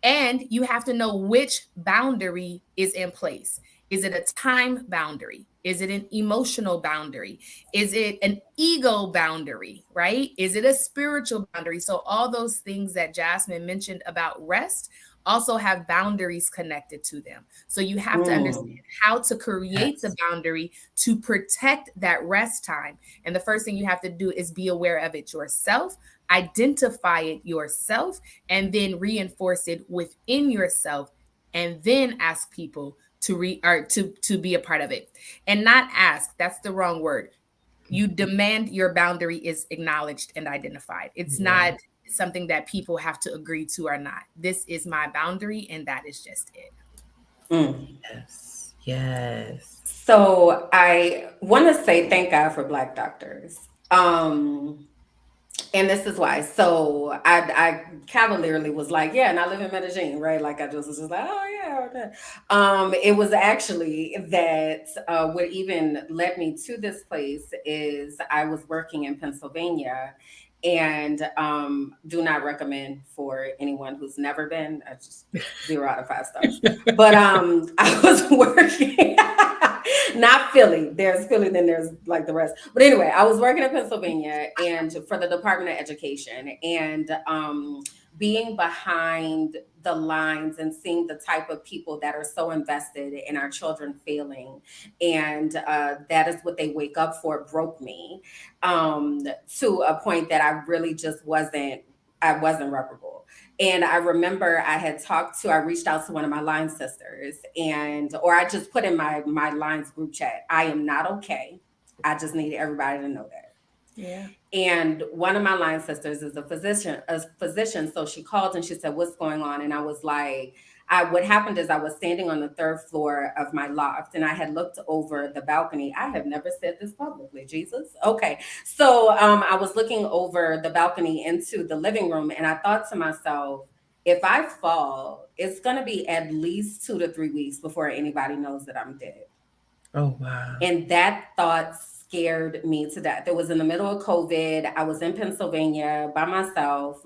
And you have to know which boundary is in place. Is it a time boundary? Is it an emotional boundary? Is it an ego boundary, right? Is it a spiritual boundary? So, all those things that Jasmine mentioned about rest also have boundaries connected to them. So, you have to understand Mm. how to create the Yes. boundary to protect that rest time. And the first thing you have to do is be aware of it yourself, identify it yourself, and then reinforce it within yourself, and then ask people to to be a part of it. And not ask, that's the wrong word. You demand your boundary is acknowledged and identified. It's Yeah. not something that people have to agree to or not. This is my boundary and that is just it. Mm. Yes. Yes. So I want to say thank God for Black doctors. And this is why. So I cavalierly was like, yeah, and I live in Medellin, right? Like I just was just like, oh yeah. Okay. It was actually that what even led me to this place is I was working in Pennsylvania, and do not recommend for anyone who's never been. I just 0 out of 5 stars. But I was working. Not Philly. There's Philly, then there's like the rest. But anyway, I was working in Pennsylvania and for the Department of Education, and being behind the lines and seeing the type of people that are so invested in our children failing, and that is what they wake up for, broke me to a point that I really just wasn't. I wasn't reparable. And I remember I reached out to one of my line sisters, or I just put in my lines group chat, I am not okay. I just need everybody to know that. Yeah. And one of my line sisters is a physician. So she called and she said, "What's going on?" And I was like, what happened is I was standing on the third floor of my loft and I had looked over the balcony. I have never said this publicly, Jesus. Okay. So I was looking over the balcony into the living room and I thought to myself, if I fall, it's going to be at least 2 to 3 weeks before anybody knows that I'm dead. Oh, wow. And that thought scared me to death. It was in the middle of COVID. I was in Pennsylvania by myself.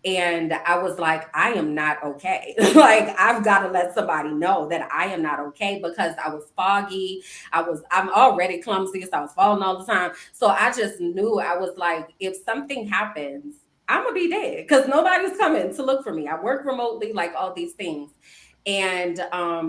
And I was like, I am not okay. Like, I've got to let somebody know that I am not okay because I was foggy. I'm already clumsy, so I was falling all the time. So I just knew, I was like, if something happens, I'm gonna be dead because nobody's coming to look for me. I work remotely, like all these things. And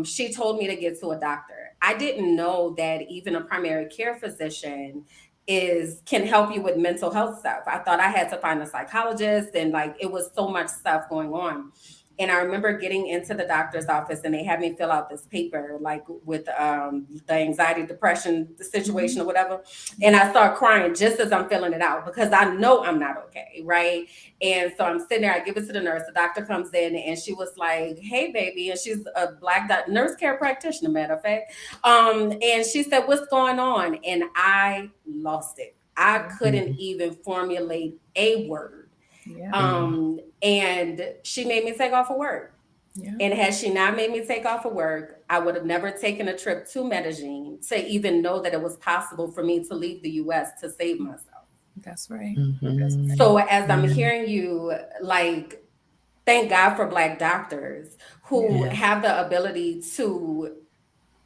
she told me to get to a doctor. I didn't know that even a primary care physician is can help you with mental health stuff. I thought I had to find a psychologist, and like it was so much stuff going on. And I remember getting into the doctor's office and they had me fill out this paper, like with the anxiety, depression, the situation or whatever. And I start crying just as I'm filling it out because I know I'm not okay. Right. And so I'm sitting there, I give it to the nurse. The doctor comes in and she was like, "Hey, baby." And she's a black nurse care practitioner, matter of fact. And she said, "What's going on?" And I lost it. I couldn't even formulate a word. Yeah. And she made me take off of work. Yeah. And had she not made me take off of work, I would have never taken a trip to Medellin to even know that it was possible for me to leave the US to save myself. That's right. Mhm. So as I'm hearing you, like, thank God for Black doctors who Yeah. have the ability to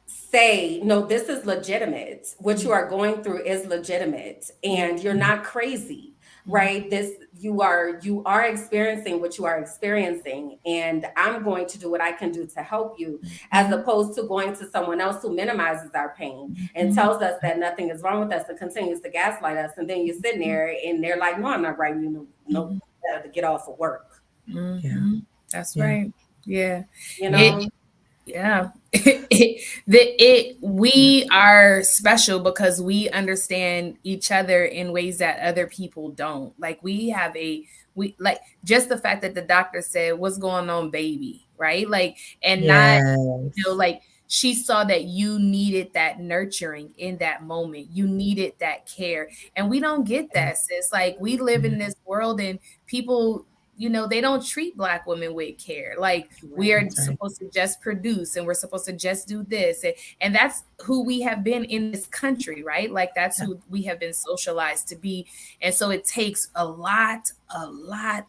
say, no, this is legitimate. What you are going through is legitimate and you're not crazy, right? You are experiencing what you are experiencing, and I'm going to do what I can do to help you, as opposed to going to someone else who minimizes our pain and tells us that nothing is wrong with us and continues to gaslight us. And then you're sitting there and they're like, "No, I'm not writing you no to get off of work." Yeah. That's Yeah. right. Yeah. You know? Yeah. We are special because we understand each other in ways that other people don't. Like we like just the fact that the doctor said, "What's going on, baby?" Right? Like, and not, Yes. like, she saw that you needed that nurturing in that moment. You needed that care. And we don't get that, sis. Like, we live in this world and people, they don't treat Black women with care. Like, we are Right. That's right. supposed to just produce and we're supposed to just do this. And that's who we have been in this country, right? Like, that's who we have been socialized to be. And so it takes a lot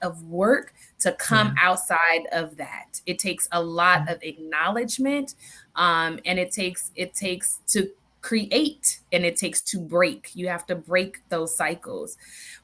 of work to come outside of that. It takes a lot of acknowledgement. And it takes to create, and it takes to break. You have to break those cycles.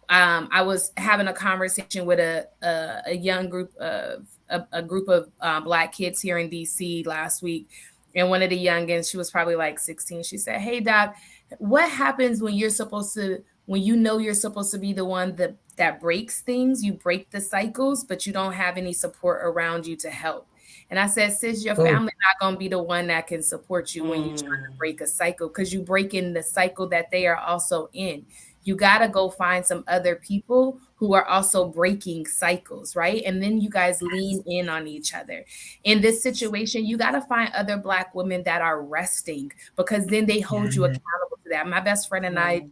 I was having a conversation with a young group of a group of Black kids here in DC last week, and one of the youngins, she was probably like 16. She said, "Hey, doc, what happens when you're supposed to, when you're supposed to be the one that breaks things, you break the cycles, but you don't have any support around you to help?" And I said, "Sis, your family not gonna be the one that can support you when you're trying to break a cycle, because you break in the cycle that they are also in. You got to go find some other people who are also breaking cycles, right? And then you guys lean in on each other. In this situation, you got to find other Black women that are resting, because then they hold you accountable to that." My best friend and I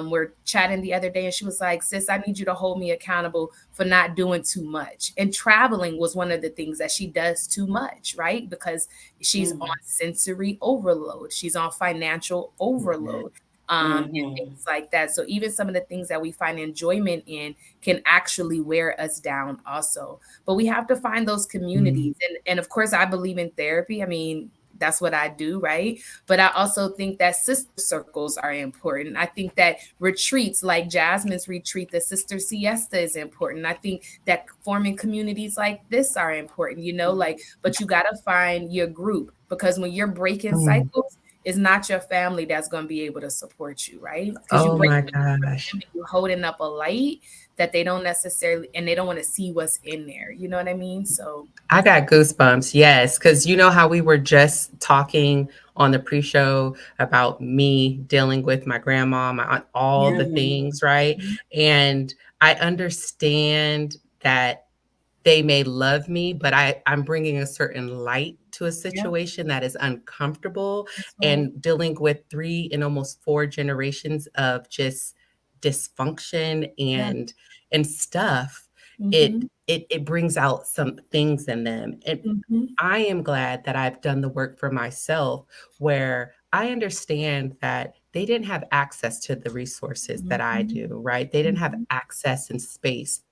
were chatting the other day, and she was like, "Sis, I need you to hold me accountable for not doing too much." And traveling was one of the things that she does too much, right? Because she's on sensory overload, she's on financial overload. And things like that. So even some of the things that we find enjoyment in can actually wear us down also. But we have to find those communities. And of course, I believe in therapy. I mean, that's what I do, right? But I also think that sister circles are important. I think that retreats like Jasmine's retreat, the sister siesta, is important. I think that forming communities like this are important, like, but you got to find your group, because when you're breaking cycles, it's not your family that's going to be able to support you, right? Because you Oh bring my it for them gosh. and you're holding up a light that they don't necessarily, and they don't want to see what's in there. You know what I mean? So I got goosebumps. Yes. Cause you know how we were just talking on the pre-show about me dealing with my grandma, my aunt, all yeah. the Mhm. things, right? And I understand that they may love me, but I'm bringing a certain light to a Yep. situation that is uncomfortable, That's right. and dealing with 3 and almost 4 generations of just dysfunction Yeah. and stuff. Mm-hmm. It brings out some things in them. And Mm-hmm. I am glad that I've done the work for myself, where I understand that they didn't have access to the resources that I Mm-hmm. do, right? They didn't have Mm-hmm. access and space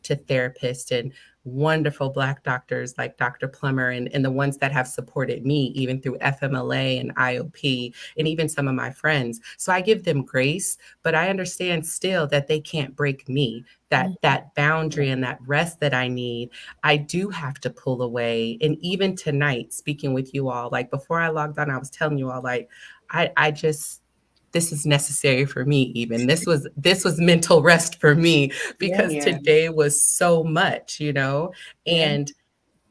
to therapists and wonderful Black doctors like Dr. Plummer, and the ones that have supported me even through FMLA and IOP, and even some of my friends. So I give them grace, but I understand still that they can't break me. That boundary and that rest that I need, I do have to pull away. And even tonight, speaking with you all, like before I logged on, I was telling you all, like, I just, this is necessary for me. Even this was mental rest for me, Yeah. because Yeah. today was so much, you know? Yeah. And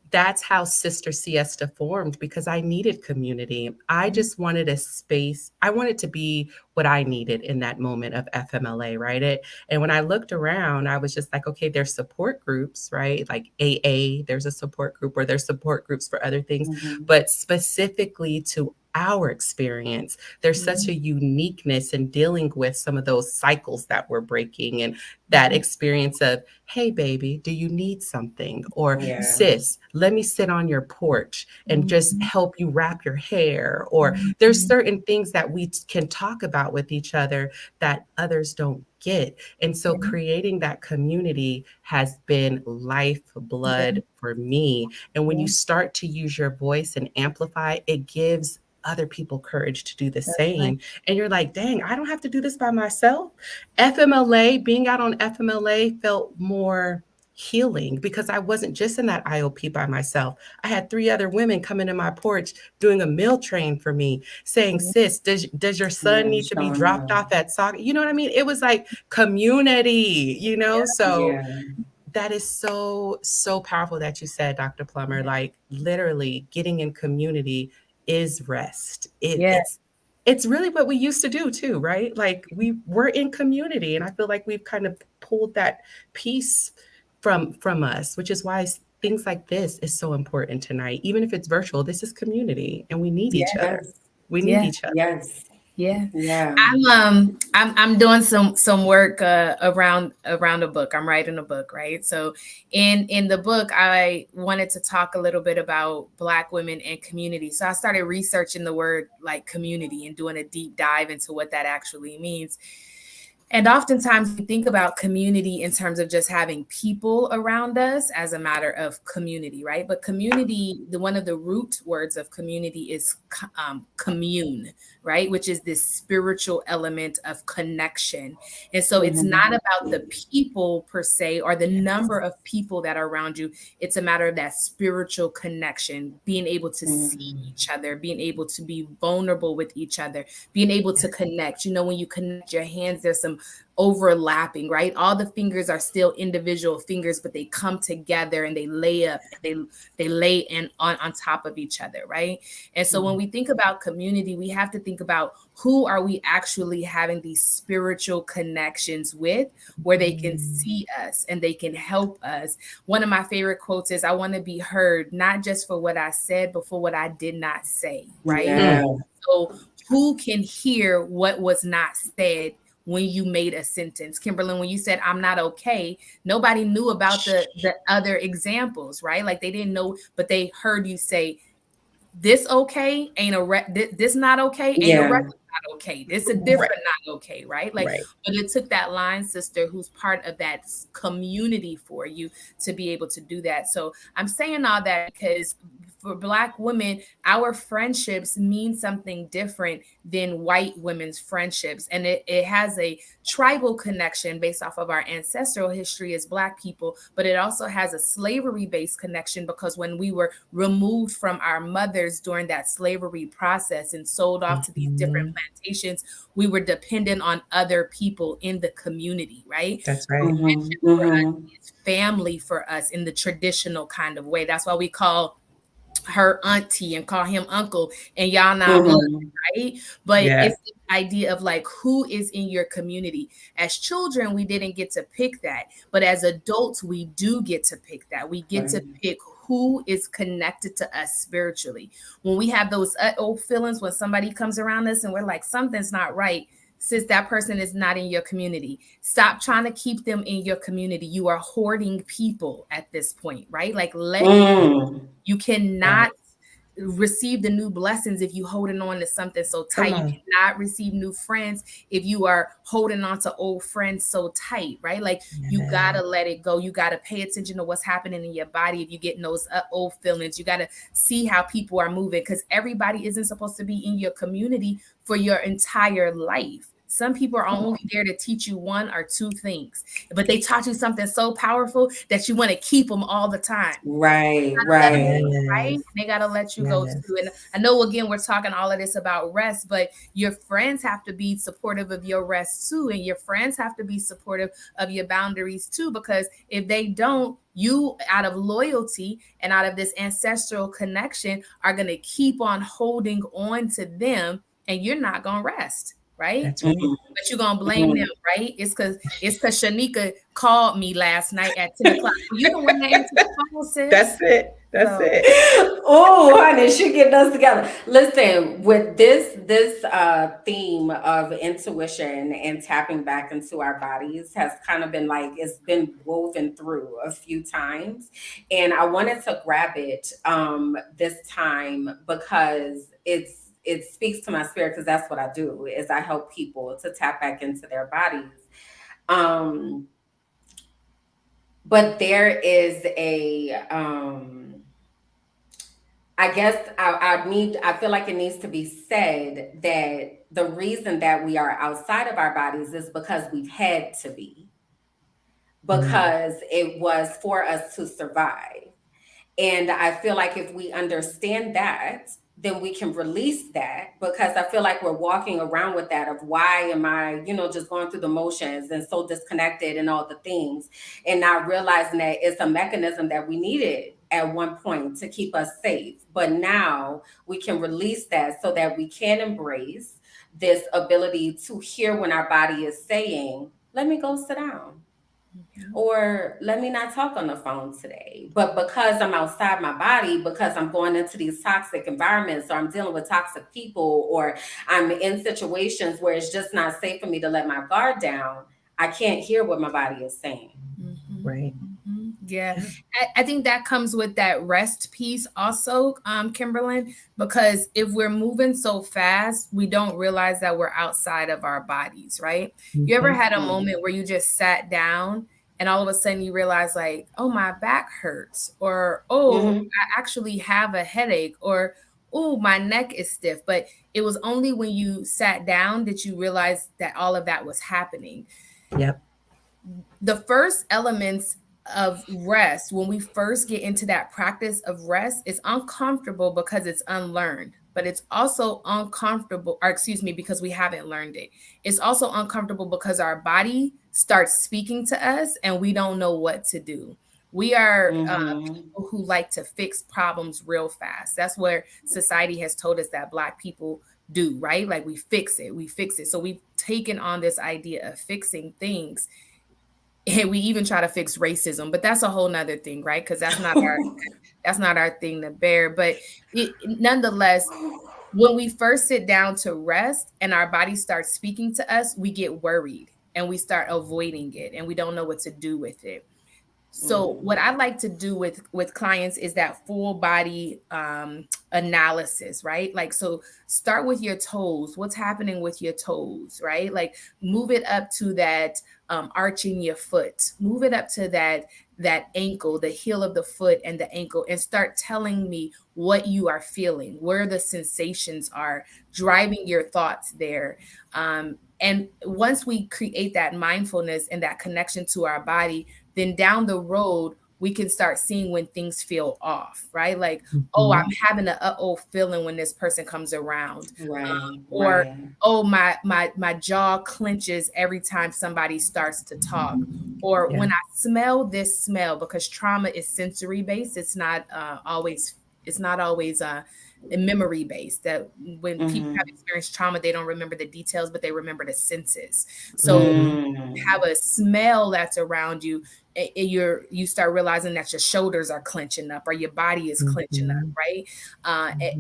that's how Sister Siesta formed, because I needed community. I just wanted a space. I wanted to be what I needed in that moment of FMLA, right? And when I looked around, I was just like, okay, there's support groups, right? Like AA, there's a support group, or there's support groups for other things, Mhm. but specifically to our experience, there's such Mhm. a uniqueness in dealing with some of those cycles that we're breaking, and that Mhm. experience of, hey, baby, do you need something? Or, Yeah. sis, let me sit on your porch and just Mhm. help you wrap your hair. Or there's Mhm. certain things that we can talk about with each other that others don't get. And so Yeah. creating that community has been Yeah. lifeblood for me. And when you Yeah. start to use your voice and amplify, it gives other people courage to do the That's right. same. And you're like, dang, I don't have to do this by myself. FMLA, being out on FMLA felt more healing, because I wasn't just in that IOP by myself. I had 3 other women coming to my porch doing a meal train for me, saying, Yeah. sis, does your son Yeah. need to be Showing dropped love. off at soccer? You know what I mean? It was like community, you know? Yeah. So Yeah. that is so, so powerful that you said, Dr. Plummer, Yeah. like literally getting in community is rest. Yeah. It's really what we used to do too, right? Like we were in community, and I feel like we've kind of pulled that piece from us, which is why things like this is so important tonight. Even if it's virtual, this is community, and we need each Yeah. other. Yes. We need Yeah. each other. Yes. Yeah. Yeah. I'm doing some work around a book. I'm writing a book, right? So in the book, I wanted to talk a little bit about Black women and community. So I started researching the word like community and doing a deep dive into what that actually means. And oftentimes we think about community in terms of just having people around us as a matter of community, right? But community, the one of the root words of community is commune, right? Which is this spiritual element of connection. And so it's Mhm. not about the people per se or the number of people that are around you. It's a matter of that spiritual connection, being able to see Mhm. each other, being able to be vulnerable with each other, being able to connect. You know, when you connect your hands, there's some overlapping, right? All the fingers are still individual fingers, but they come together and they lay up, they lay in on top of each other, right? And so when Mhm. we think about community, we have to think about who are we actually having these spiritual connections with, where they can Mm. see us and they can help us. One of my favorite quotes is, I want to be heard not just for what I said, but for what I did not say, right? Yeah. Mm, So who can hear what was not said when you made a sentence? Kimberly, when you said I'm not okay, nobody knew about the other examples, right? Like they didn't know, but they heard you say this okay ain't this not okay ain't a Yeah. record not okay. This a right, different not okay, right? Like, right. but it took that line sister who's part of that community for you to be able to do that. So I'm saying all that because for Black women, our friendships mean something different than white women's friendships. And it has a tribal connection based off of our ancestral history as Black people, but it also has a slavery based connection because when we were removed from our mothers during that slavery process and sold off to these different Mhm. plantations, we were dependent on other people in the community, right? That's right. Mhm. For us, Mhm. it's family for us in the traditional kind of way. That's why we call her auntie and call him uncle, and y'all not blood, Mhm. right? But Yeah. it's the idea of like who is in your community. As children, we didn't get to pick that, but as adults, we do get to pick that. We get to Right. pick who is connected to us spiritually. When we have those old feelings, when somebody comes around us and we're like, something's not right, since that person is not in your community. Stop trying to keep them in your community. You are hoarding people at this point, right? Like let it, Mm. you Right. cannot receive the new blessings if you holding on to something so Come tight. You on. cannot receive new friends if you are holding on to old friends so tight, right? Like you Yeah. gotta let it go. You gotta pay attention to what's happening in your body if you're getting those old feelings. You gotta see how people are moving because everybody isn't supposed to be in your community for your entire life. Some people are only there to teach you one or two things, but they taught you something so powerful that you want to keep them all the time. Right. Let them, Right. right? Yes. They gotta let you go Yes. too. And I know again we're talking all of this about rest, but your friends have to be supportive of your rest too, and your friends have to be supportive of your boundaries too. Because if they don't, you out of loyalty and out of this ancestral connection are gonna keep on holding on to them, and you're not gonna rest, right? That's right. Mhm. But you're gonna blame them, Mhm. right? It's because Shanika called me last night at 10 o'clock. You the one that answered the phone, sis. That's it. That's So it. Oh, honey, she getting us together. Listen, with this theme of intuition and tapping back into our bodies has kind of been like it's been woven through a few times, and I wanted to grab it this time because it speaks to my spirit because that's what I do is I help people to tap back into their bodies. Um, but there is a I guess I feel like it needs to be said that the reason that we are outside of our bodies is because we've had to be, Mm. because it was for us to survive. And I feel like if we understand that, then we can release that because I feel like we're walking around with that of why am I, just going through the motions and so disconnected and all the things, and not realizing that it's a mechanism that we needed at one point to keep us safe. But now we can release that so that we can embrace this ability to hear when our body is saying, let me go sit down, or let me not talk on the phone today. But because I'm outside my body, because I'm going into these toxic environments, or I'm dealing with toxic people, or I'm in situations where it's just not safe for me to let my guard down, I can't hear what my body is saying. Right. yeah, Yeah. I think that comes with that rest piece also, Kimberlyn, because if we're moving so fast, we don't realize that we're outside of our bodies, right? You ever Mhm. had a Mm. moment where you just sat down and all of a sudden you realize, like, oh, my back hurts, or oh, Mm-hmm. I actually have a headache, or oh, my neck is stiff. But it was only when you sat down that you realized that all of that was happening. Yep. The first elements of rest, when we first get into that practice of rest, is uncomfortable because it's unlearned, but it's also uncomfortable, or excuse me, because we haven't learned it. It's also uncomfortable because our body starts speaking to us and we don't know what to do. We are Mm-hmm. people who like to fix problems real fast. That's where society has told us that Black people do, right? Like we fix it, we fix it. So we've taken on this idea of fixing things, and we even try to fix racism, but that's a whole nother thing, right? Because that's not our thing to bear. But nonetheless, when we first sit down to rest and our body starts speaking to us, we get worried and we start avoiding it and we don't know what to do with it. So what Mm-hmm. I like to do with clients is that full body analysis, right? Like, so start with your toes. What's happening with your toes, right? Like, move it up to that arching your foot. Move it up to that ankle, the heel of the foot and the ankle, and start telling me what you are feeling, where the sensations are, driving your thoughts there. And once we create that mindfulness and that connection to our body, then down the road, we can start seeing when things feel off, right? Like, oh, I'm having a uh-oh feeling when this person comes around. Right, Or, right. oh, my jaw clenches every time somebody starts to talk. Or when I smell this smell, because trauma is sensory based, it's not always memory based. That when people have experienced trauma, they don't remember the details, but they remember the senses. So have a smell that's around you, and you start realizing that your shoulders are clenching up or your body is clenching up, right?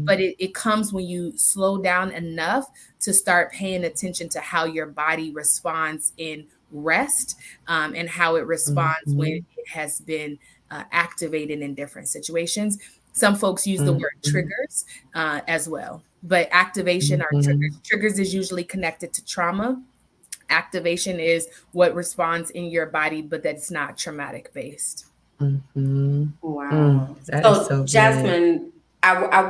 But it comes when you slow down enough to start paying attention to how your body responds in rest, and how it responds when it has been activated in different situations. Some folks use the word triggers as well, but activation or triggers is usually connected to trauma. Activation is what responds in your body, but that's not traumatic based. Wow. That is So so good. Jasmine, I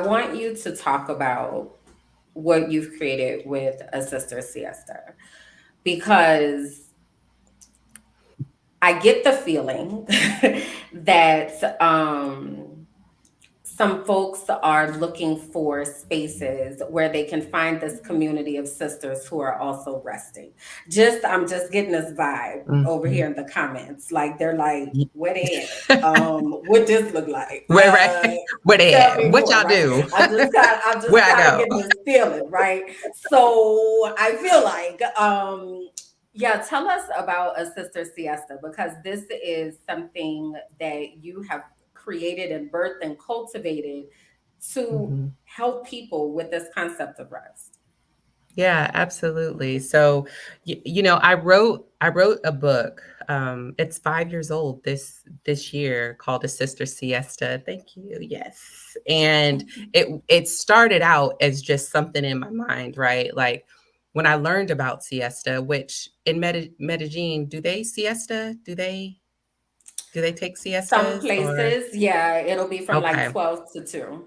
want you to talk about what you've created with a sister siesta, because I get the feeling that some folks are looking for spaces where they can find this community of sisters who are also resting. I'm just getting this vibe over here in the comments. Like they're like, "What in? What this look like? Right. Where they Tell at? me What more." y'all Right? do? I'm Where just I kind of go? getting this feeling, right? So I feel like, yeah, tell us about a sister siesta, because this is something that you have created and birthed and cultivated to help people with this concept of rest. Yeah, absolutely. So, I wrote a book. It's 5 years old this year, called A Sister Siesta. Thank you. Yes, and it started out as just something in my mind, right? Like when I learned about siesta, which in Medellin, do they siesta? Do they take Some siestas or? places, yeah, it'll be from like Okay. 12 to 2.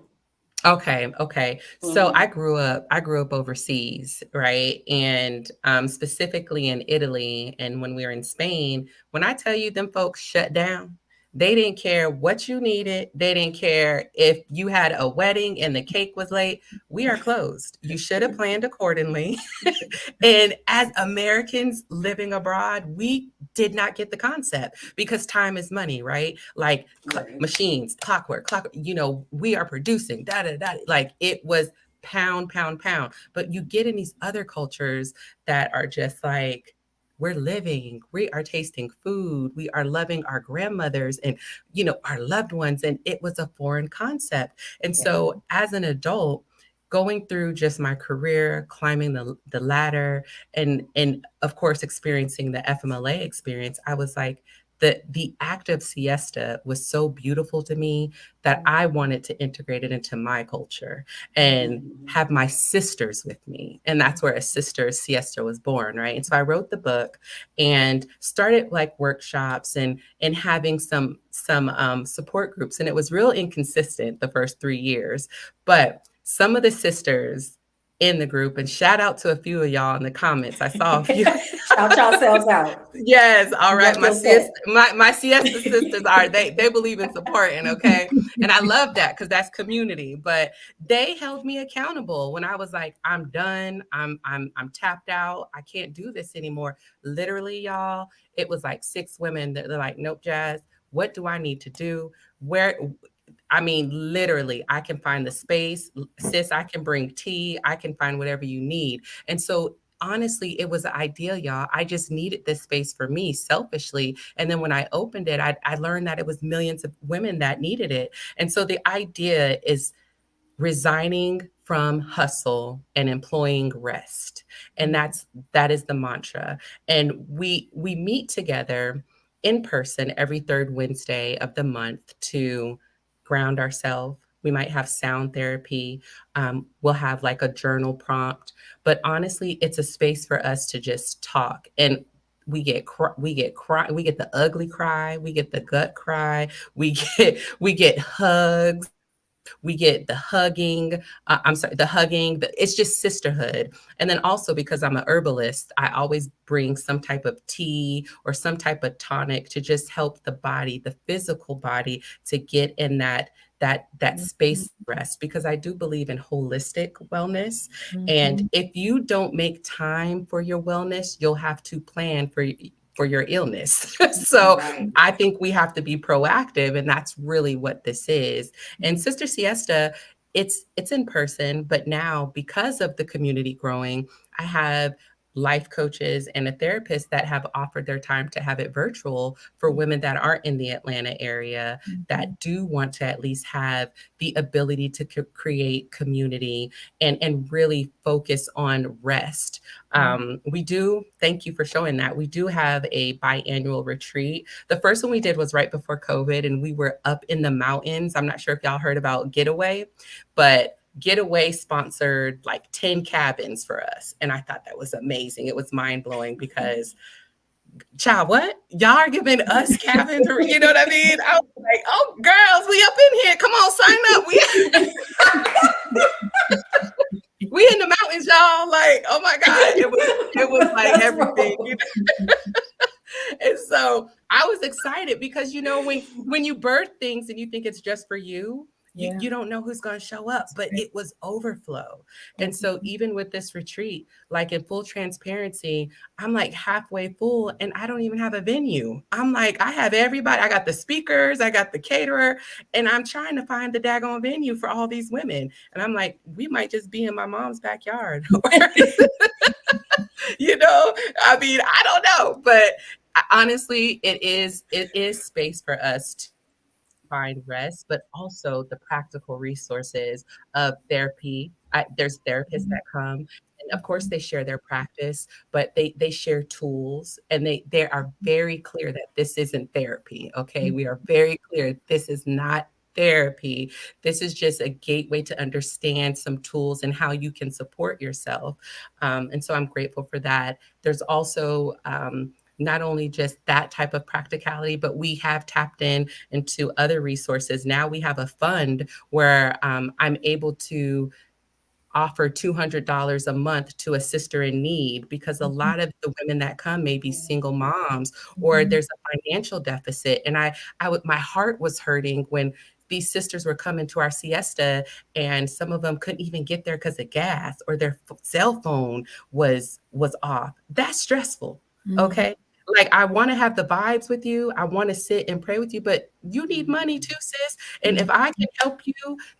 Okay. So I grew up overseas, right? And specifically in Italy, and when we were in Spain, when I tell you them folks shut down, they didn't care what you needed. They didn't care if you had a wedding and the cake was late. We are closed. You should have planned accordingly. And as Americans living abroad, we did not get the concept because time is money, right? Like Right. machines, clockwork, we are producing, da da da. Like it was pound, pound, pound. But you get in these other cultures that are just like, we're living, we are tasting food, we are loving our grandmothers and our loved ones. And it was a foreign concept. And Yeah. so as an adult, going through just my career, climbing the ladder, and of course experiencing the FMLA experience, I was like, the act of siesta was so beautiful to me that I wanted to integrate it into my culture and Mhm. have my sisters with me. And that's where A Sister Siesta was born, right? And so I wrote the book and started like workshops and having some support groups. And it was real inconsistent the first 3 years, but some of the sisters in the group, and shout out to a few of y'all in the comments. I saw a few. Shout yourselves out. Yes, all right. Rep My your siesta, set. my siesta sisters are they believe in supporting, okay? And I love that because that's community. But they held me accountable when I was like, I'm done. I'm tapped out. I can't do this anymore. Literally, y'all, it was like 6 women that they're like, nope, Jazz, what do I need to do? Where I mean, literally, I can find the space. Sis, I can bring tea. I can find whatever you need. And so, honestly, it was an idea, y'all. I just needed this space for me selfishly. And then when I opened it, I learned that it was millions of women that needed it. And so, the idea is resigning from hustle and employing rest, and that is the mantra. And we meet together in person every third Wednesday of the month to ground ourselves. We might have sound therapy. We'll have like a journal prompt, but honestly, it's a space for us to just talk. And we get we get the ugly cry, we get the gut cry, we get hugs, we get the hugging. I'm sorry, the hugging. It's just sisterhood. And then also because I'm a herbalist, I always bring some type of tea or some type of tonic to just help the body, the physical body, to get in that space of rest, because I do believe in holistic wellness. And if you don't make time for your wellness, you'll have to plan for your illness. So Right. I think we have to be proactive, and that's really what this is. And Sister Siesta, it's in person, but now because of the community growing, I have life coaches and a therapist that have offered their time to have it virtual for women that aren't in the Atlanta area, that do want to at least have the ability to create community and really focus on rest. We do, thank you for showing that. We do have a biannual retreat. The first one we did was right before COVID, and we were up in the mountains. I'm not sure if y'all heard about Getaway, but Getaway sponsored like 10 cabins for us. And I thought that was amazing. It was mind blowing because, child, what? Y'all are giving us cabins? You know what I mean? I was like, oh, girls, we up in here. Come on, sign up. We in the mountains, y'all. Like, oh my God. It was like That's everything. wrong. You know? And so I was excited because, you know, when you birth things and you think it's just for you, you don't know who's going to show up, but it was overflow. And so even with this retreat, like in full transparency, I'm like halfway full and I don't even have a venue. I'm like, I have everybody. I got the speakers, I got the caterer, and I'm trying to find the daggone venue for all these women. And I'm like, we might just be in my mom's backyard. You know, I mean, I don't know, but honestly, it is space for us to find rest, but also the practical resources of therapy. There's therapists that come, and of course they share their practice, but they share tools, and they are very clear that this isn't therapy. Okay, we are very clear this is not therapy. This is just a gateway to understand some tools and how you can support yourself. And so I'm grateful for that. There's also not only just that type of practicality, but we have tapped into other resources. Now we have a fund where I'm able to offer $200 a month to a sister in need, because a lot of the women that come may be single moms, or there's a financial deficit. And my heart was hurting when these sisters were coming to our siesta, and some of them couldn't even get there because of gas, or their cell phone was off. That's stressful. Okay. Like, I want to have the vibes with you. I want to sit and pray with you, but you need money too, sis. And if I can help you,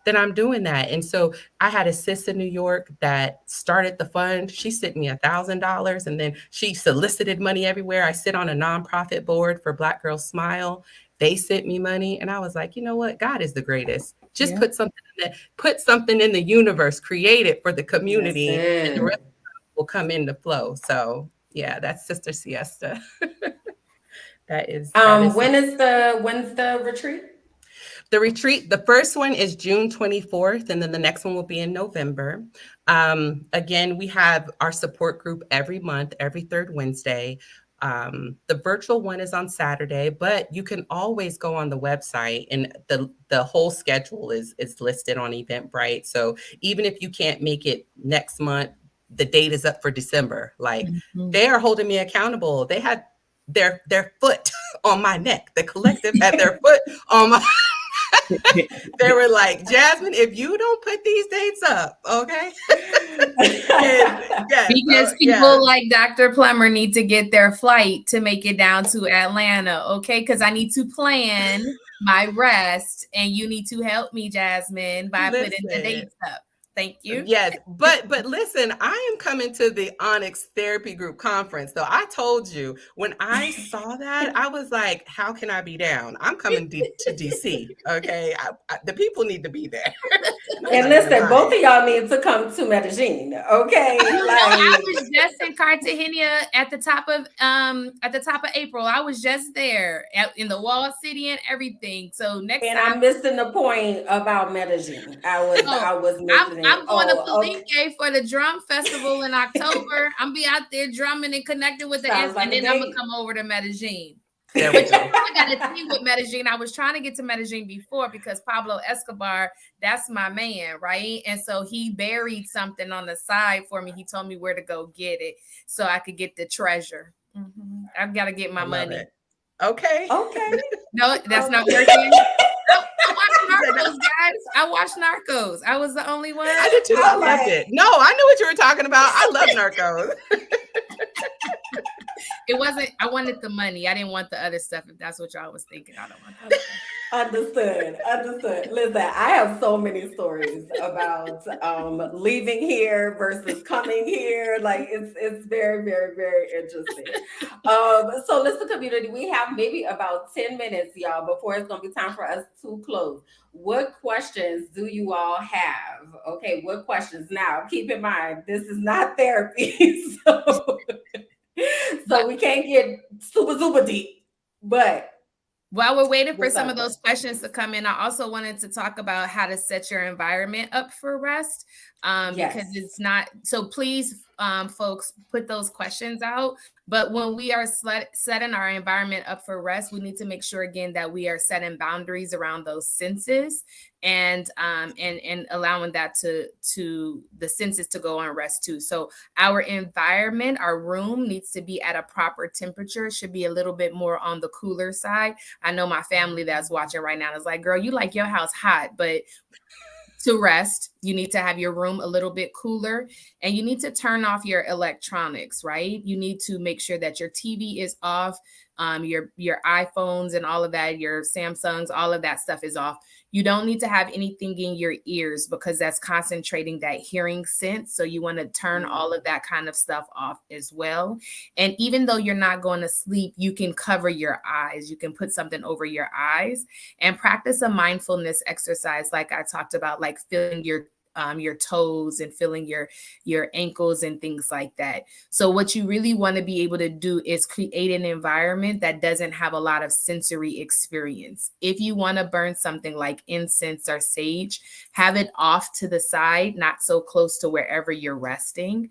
then I'm doing that. And so I had a sis in New York that started the fund. She sent me $1,000, and then she solicited money everywhere. I sit on a nonprofit board for Black Girls Smile. They sent me money, and I was like, you know what? God is the greatest. Just put something in the universe, create it for the community, and the rest will come into flow. So yeah, that's Sister Siesta. That is When's the retreat? the retreat. The first one is June 24th, and then the next one will be in November. Again, we have our support group every month, every third Wednesday. The virtual one is on Saturday, but you can always go on the website, and the whole schedule is listed on Eventbrite. So even if you can't make it next month, the date is up for December. Like, they are holding me accountable. They had their foot on my neck. The collective had their foot on my they were like, Jasmine, if you don't put these dates up, okay? Because people like Dr. Plummer need to get their flight to make it down to Atlanta, okay? Because I need to plan my rest, and you need to help me, Jasmine, by putting the dates up. Thank you. Yes, but listen, I am coming to the Onyx Therapy Group conference. So I told you, when I saw that, I was like, how can I be down? I'm coming to DC, okay? The people need to be there. And listen, both of y'all need to come to Medellin, okay? You know, I was just in Cartagena at the top of April. I was just there in the wall city and everything. So next and time, I'm missing the point about Medellin. I was I'm missing it. going to Oh, okay. Palenque for the drum festival in October. I'm be out there drumming and connecting with the ants, Sounds like and a then I'm gonna date. come over to Medellin. There we But you go. know, I got a thing with Medellin. I was trying to get to Medellin before because Pablo Escobar, that's my man, right? And so he buried something on the side for me. He told me where to go get it so I could get the treasure. I've got to get my money. It. Okay. Okay. No, that's not Okay. working. I watched Narcos, guys. I watched Narcos. I was the only one. I did too. I loved it. No, I knew what you were talking about. I love Narcos. It wasn't, I wanted the money. I didn't want the other stuff. If that's what y'all was thinking, I don't want that. Understood. Listen, I have so many stories about leaving here versus coming here. Like it's very, very, very interesting. So listen, community, we have maybe about 10 minutes, y'all, before it's gonna be time for us to close. What questions do you all have? Okay, what questions? Now, keep in mind, this is not therapy, so we can't get super deep, but while we're waiting for what's some up, of those questions to come in, I also wanted to talk about how to set your environment up for rest, because Yes. it's not, so please, folks, put those questions out. But when we are setting our environment up for rest, we need to make sure again that we are setting boundaries around those senses and allowing that to the senses to go on rest too. So our environment, our room needs to be at a proper temperature. It should be a little bit more on the cooler side. I know my family that's watching right now is like, girl, you like your house hot, but to rest, you need to have your room a little bit cooler, and you need to turn off your electronics, right? You need to make sure that your TV is off, your iPhones and all of that, your Samsungs, all of that stuff is off. You don't need to have anything in your ears because that's concentrating that hearing sense. So you want to turn all of that kind of stuff off as well. And even though you're not going to sleep, you can cover your eyes. You can put something over your eyes and practice a mindfulness exercise like I talked about, like feeling your toes and feeling your ankles and things like that. So what you really want to be able to do is create an environment that doesn't have a lot of sensory experience. If you want to burn something like incense or sage, have it off to the side, not so close to wherever you're resting,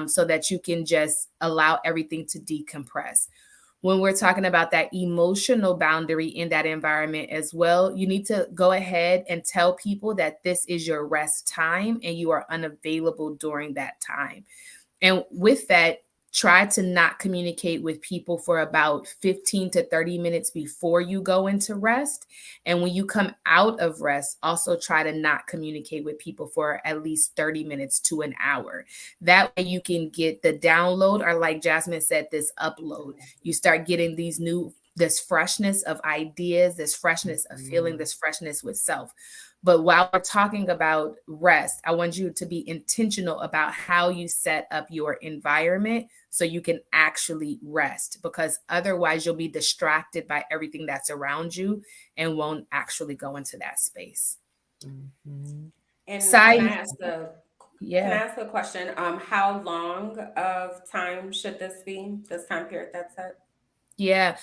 so that you can just allow everything to decompress. When we're talking about that emotional boundary in that environment as well, you need to go ahead and tell people that this is your rest time and you are unavailable during that time. And with that, try to not communicate with people for about 15 to 30 minutes before you go into rest. And when you come out of rest, also try to not communicate with people for at least 30 minutes to an hour. That way you can get the download, or like Jasmine said, this upload. You start getting this freshness of ideas, this freshness of feeling, this freshness with self. But while we're talking about rest, I want you to be intentional about how you set up your environment so you can actually rest, because otherwise you'll be distracted by everything that's around you and won't actually go into that space. And can Yeah. I ask a question? How long of time should this be? This time period that's set? Yeah.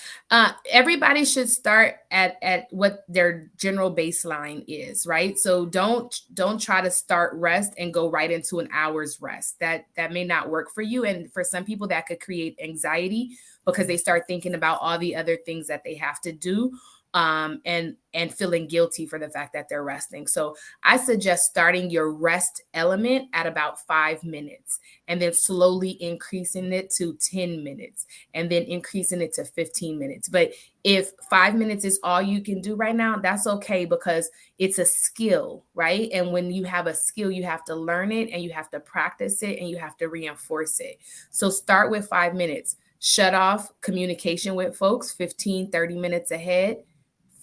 Everybody should start at what their general baseline is, right? So don't try to start rest and go right into an hour's rest. That may not work for you. And for some people that could create anxiety because they start thinking about all the other things that they have to do, and feeling guilty for the fact that they're resting. So I suggest starting your rest element at about 5 minutes and then slowly increasing it to 10 minutes and then increasing it to 15 minutes. But if 5 minutes is all you can do right now, that's okay, because it's a skill, right? And when you have a skill, you have to learn it and you have to practice it and you have to reinforce it. So start with 5 minutes. Shut off communication with folks 15, 30 minutes ahead.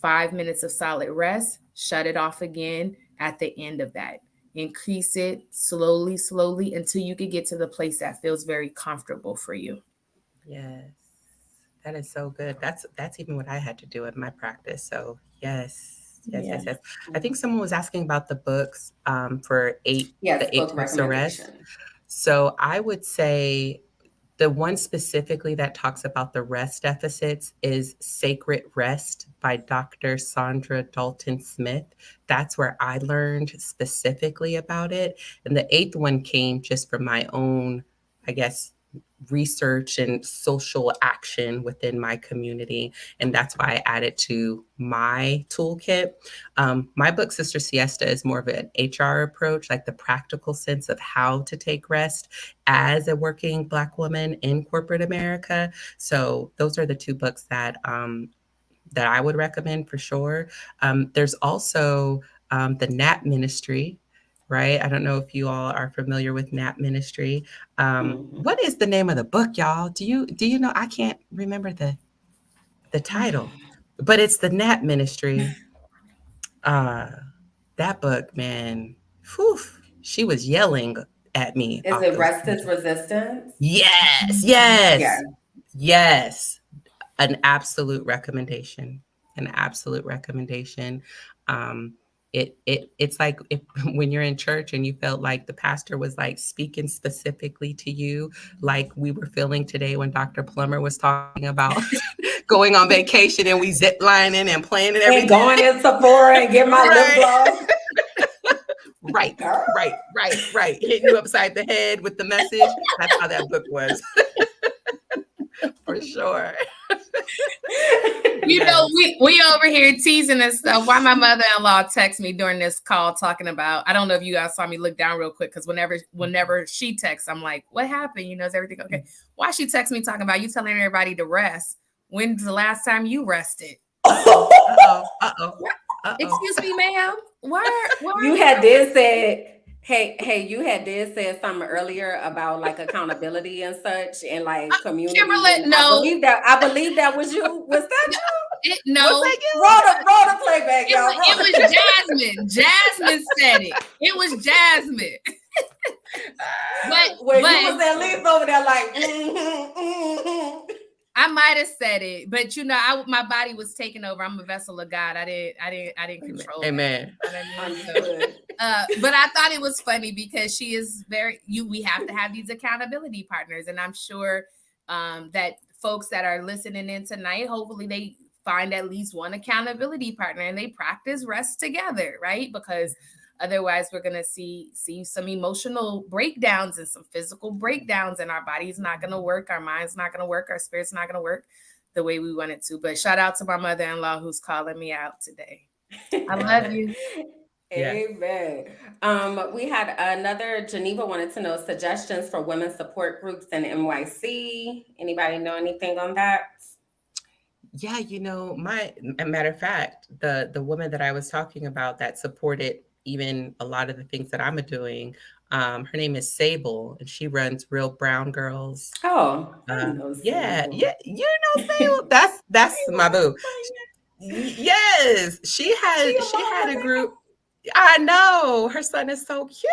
5 minutes of solid rest, shut it off again at the end of that. Increase it slowly until you can get to the place that feels very comfortable for you. Yes, that is so good. That's even what I had to do in my practice. So yes. Yes, Yeah. yes, yes. I think someone was asking about the books for Yes, the eight book types of rest. recommendation. So I would say the one specifically that talks about the rest deficits is Sacred Rest by Dr. Sandra Dalton Smith. That's where I learned specifically about it. And the eighth one came just from my own, I guess, research and social action within my community. And that's why I added to my toolkit. My book, Sister Siesta, is more of an HR approach, like the practical sense of how to take rest as a working Black woman in corporate America. So those are the two books that I would recommend for sure. There's also the Nap Ministry, right? I don't know if you all are familiar with Nap Ministry. Mhm. What is the name of the book, y'all? Do you know? I can't remember the title, but it's the Nap Ministry. Uh, that book, man, whew, she was yelling at me Is off it those Rest is pages. Resistance? Yes, Yeah. yes, yes. An absolute recommendation. An absolute recommendation. Um, it's like if when you're in church and you felt like the pastor was like speaking specifically to you, like we were feeling today when Dr. Plummer was talking about going on vacation and we zip lining and playing and And everything. going in Sephora and get my lip Right. gloss. Right, Girl. right. Hitting you upside the head with the message. That's how that book was, for sure. You know, Yes. we over here teasing and stuff. Why my mother-in-law texted me during this call talking about, I don't know if you guys saw me look down real quick, because whenever she texts, I'm like, what happened? You know, is everything okay? Why she text me talking about you telling everybody to rest? When's the last time you rested? Uh-oh. Uh-oh. Uh-oh. Excuse me, ma'am. Why You had did said, hey, you had did said something earlier about like accountability and such and like community. And Kimberly, no, I believe that was you. Was that What's no. that roll the playback, y'all? It was Jasmine. Jasmine said it. It was Jasmine. But When you but was at least over there like, mm-hmm. I might have said it, but you know, my body was taking over. I'm a vessel of God. I didn't control that. Amen. You know what I mean? So, Understood. but I thought it was funny because she is we have to have these accountability partners. And I'm sure that folks that are listening in tonight, hopefully they find at least one accountability partner and they practice rest together, right? Because otherwise we're gonna see some emotional breakdowns and some physical breakdowns, and our body's not gonna work, our mind's not gonna work, our spirit's not gonna work the way we want it to. But shout out to my mother-in-law who's calling me out today. I love you. Yes. Amen. We had another Geneva wanted to know suggestions for women support groups in NYC. Anybody know anything on that? Yeah, a matter of fact, the woman that I was talking about that supported even a lot of the things that I'm doing, her name is Sable, and she runs Real Brown Girls. Oh, I know Yeah, Sable. you know Sable. That's my boo. Yes, She she had a a mama group. I know her son is so cute,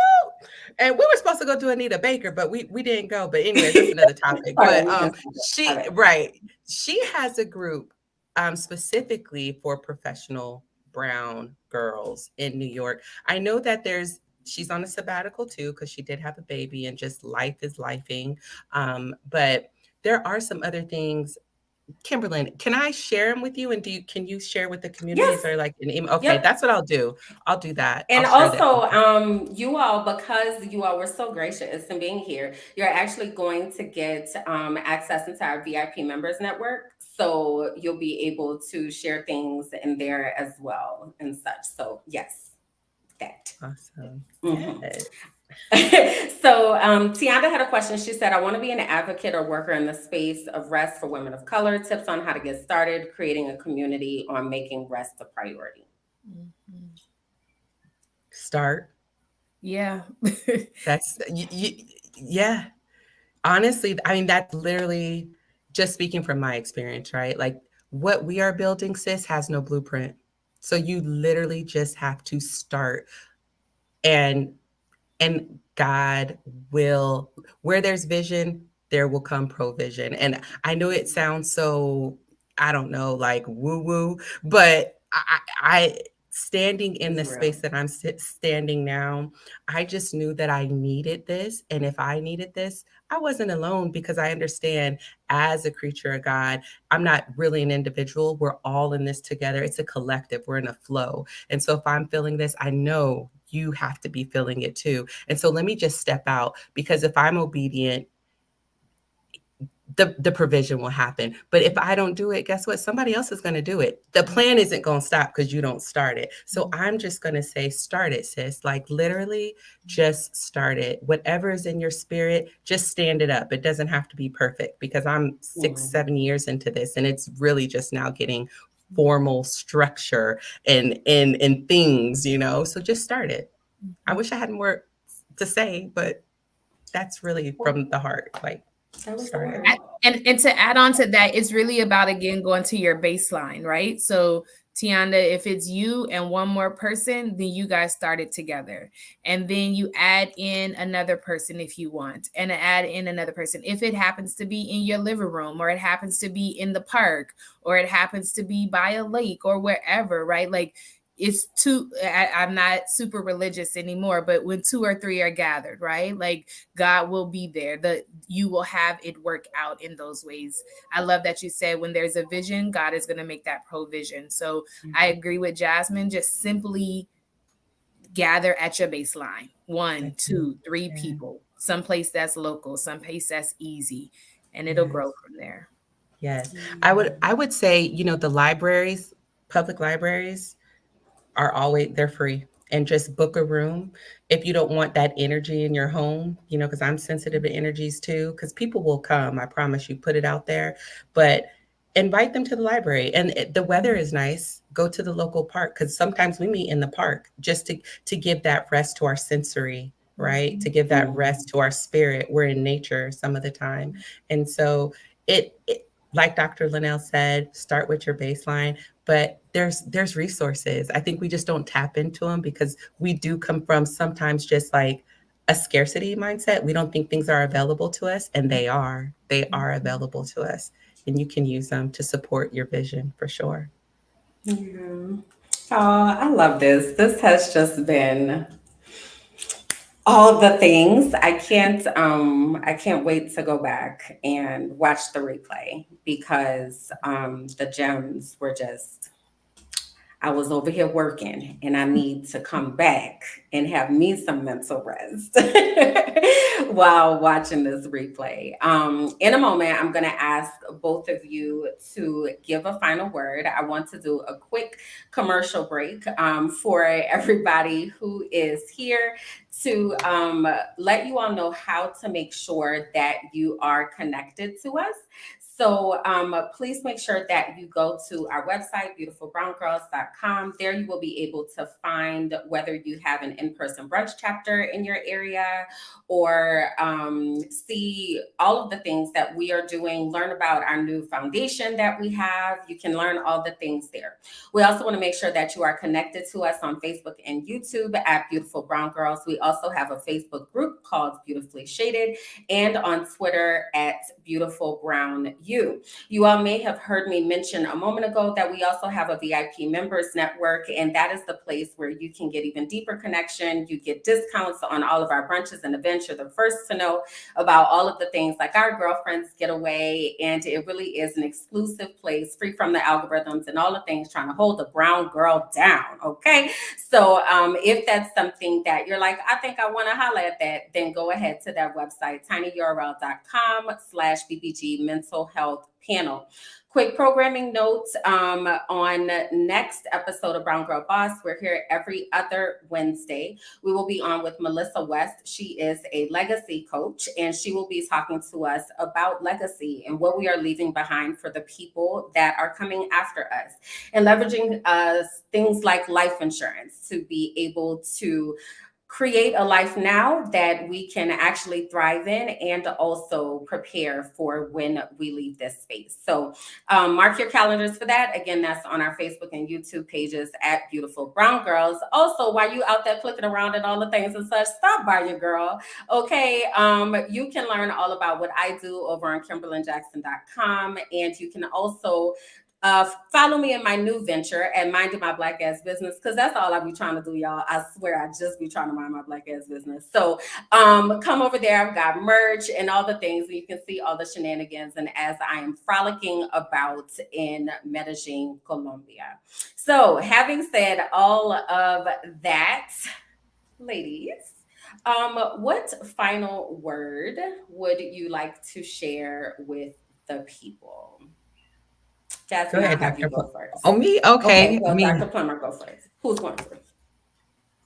and we were supposed to go do Anita Baker, but we didn't go. But anyways, that's another topic. All right, But we can stop it. All she right. right, she has a group specifically for professional brown girls in New York. I know that she's on a sabbatical too because she did have a baby and just life is lifing. But there are some other things. Kimberlyn, can I share them with you? And can you share with the community? Yes. Is there like an email? Okay, Yep. that's what I'll do. I'll do that. I'll And share that with also, you. you all, because you all were so gracious in being here, you're actually going to get access into our VIP members network. So you'll be able to share things in there as well and such. So yes, that. Awesome. Mhm. Yes. So Tianda had a question. She said, I want to be an advocate or worker in the space of rest for women of color. Tips on how to get started, creating a community, on making rest a priority. Mhm. Start. Yeah. That's yeah. Honestly, I mean, that's literally just speaking from my experience, right? Like what we are building, sis, has no blueprint. So you literally just have to start, and God will, where there's vision, there will come provision. And I know it sounds so, I don't know, like woo woo, but I standing in the It's real. space that I'm standing now, I just knew that I needed this. And if I needed this, I wasn't alone, because I understand, as a creature of God, I'm not really an individual. We're all in this together. It's a collective. We're in a flow. And so if I'm feeling this, I know you have to be feeling it too. And so let me just step out, because if I'm obedient, the provision will happen. But if I don't do it, guess what? Somebody else is going to do it. The plan isn't going to stop because you don't start it. So I'm just going to say, start it, sis. Like, literally, just start it. Whatever is in your spirit, just stand it up. It doesn't have to be perfect, because I'm 6-7 years into this, and it's really just now getting formal structure and things, So just start it. I wish I had more to say, but that's really from the heart. Like, That was the start it. word. And to add on to that, it's really about, again, going to your baseline, right? So Tianda, if it's you and one more person, then you guys start it together. And then you add in another person if you want, and add in another person. If it happens to be in your living room, or it happens to be in the park, or it happens to be by a lake or wherever, right? Like, it's two, I'm not super religious anymore, but when 2 or 3 are gathered, right? Like, God will be there. You will have it work out in those ways. I love that you said, when there's a vision, God is going to make that provision. So I agree with Jasmine. Just simply gather at your baseline. 1, 2, 3 people, someplace that's local, someplace that's easy, and it'll grow from there. Yes. I would say, the libraries, public libraries, they're free, and just book a room. If you don't want that energy in your home, because I'm sensitive to energies too, because people will come, I promise you, put it out there, but invite them to the library. And the weather is nice, go to the local park, because sometimes we meet in the park, just to give that rest to our sensory, right? To give that rest to our spirit. We're in nature some of the time. And so it like Dr. Linnell said, start with your baseline, but there's resources. I think we just don't tap into them, because we do come from sometimes just like a scarcity mindset. We don't think things are available to us, and they are available to us, and you can use them to support your vision for sure. Yeah. Oh, I love this. This has just been all the things. I can't wait to go back and watch the replay, because the gems were just, I was over here working, and I need to come back and have me some mental rest while watching this replay. In a moment, I'm going to ask both of you to give a final word. I want to do a quick commercial break for everybody who is here, to let you all know how to make sure that you are connected to us. So please make sure that you go to our website, beautifulbrowngirls.com. There you will be able to find whether you have an in-person brunch chapter in your area, or see all of the things that we are doing, learn about our new foundation that we have. You can learn all the things there. We also want to make sure that you are connected to us on Facebook and YouTube at Beautiful Brown Girls. We also have a Facebook group called Beautifully Shaded, and on Twitter at Beautiful Brown U. You all may have heard me mention a moment ago that we also have a VIP members network, and that is the place where you can get even deeper connection. You get discounts on all of our brunches and events. You're the first to know about all of the things, like our girlfriends getaway, and it really is an exclusive place, free from the algorithms and all the things trying to hold the brown girl down. Okay, so if that's something that you're like, I think I want to holler at that, then go ahead to that website, tinyurl.com/BBG mental health panel. Quick programming notes on next episode of Brown Girl Boss. We're here every other Wednesday. We will be on with Melissa West. She is a legacy coach, and she will be talking to us about legacy and what we are leaving behind for the people that are coming after us, and leveraging things like life insurance to be able to create a life now that we can actually thrive in, and also prepare for when we leave this space. So mark your calendars for that. Again, that's on our Facebook and YouTube pages at Beautiful Brown Girls. Also, while you out there clicking around and all the things and such, stop by your girl. Okay, you can learn all about what I do over on KimberlyJackson.com, and you can also Follow me in my new venture at Minding My Black Ass Business, because that's all I be trying to do, y'all. I swear I just be trying to mind my black ass business. So come over there. I've got merch and all the things. You can see all the shenanigans and as I am frolicking about in Medellin, Colombia. So having said all of that, ladies, what final word would you like to share with the people? Go Jasmine, I'll ahead, have you Dr. go first. Oh, me? Okay, Okay. I well, Dr. mean, Plummer, go first. Who's going first?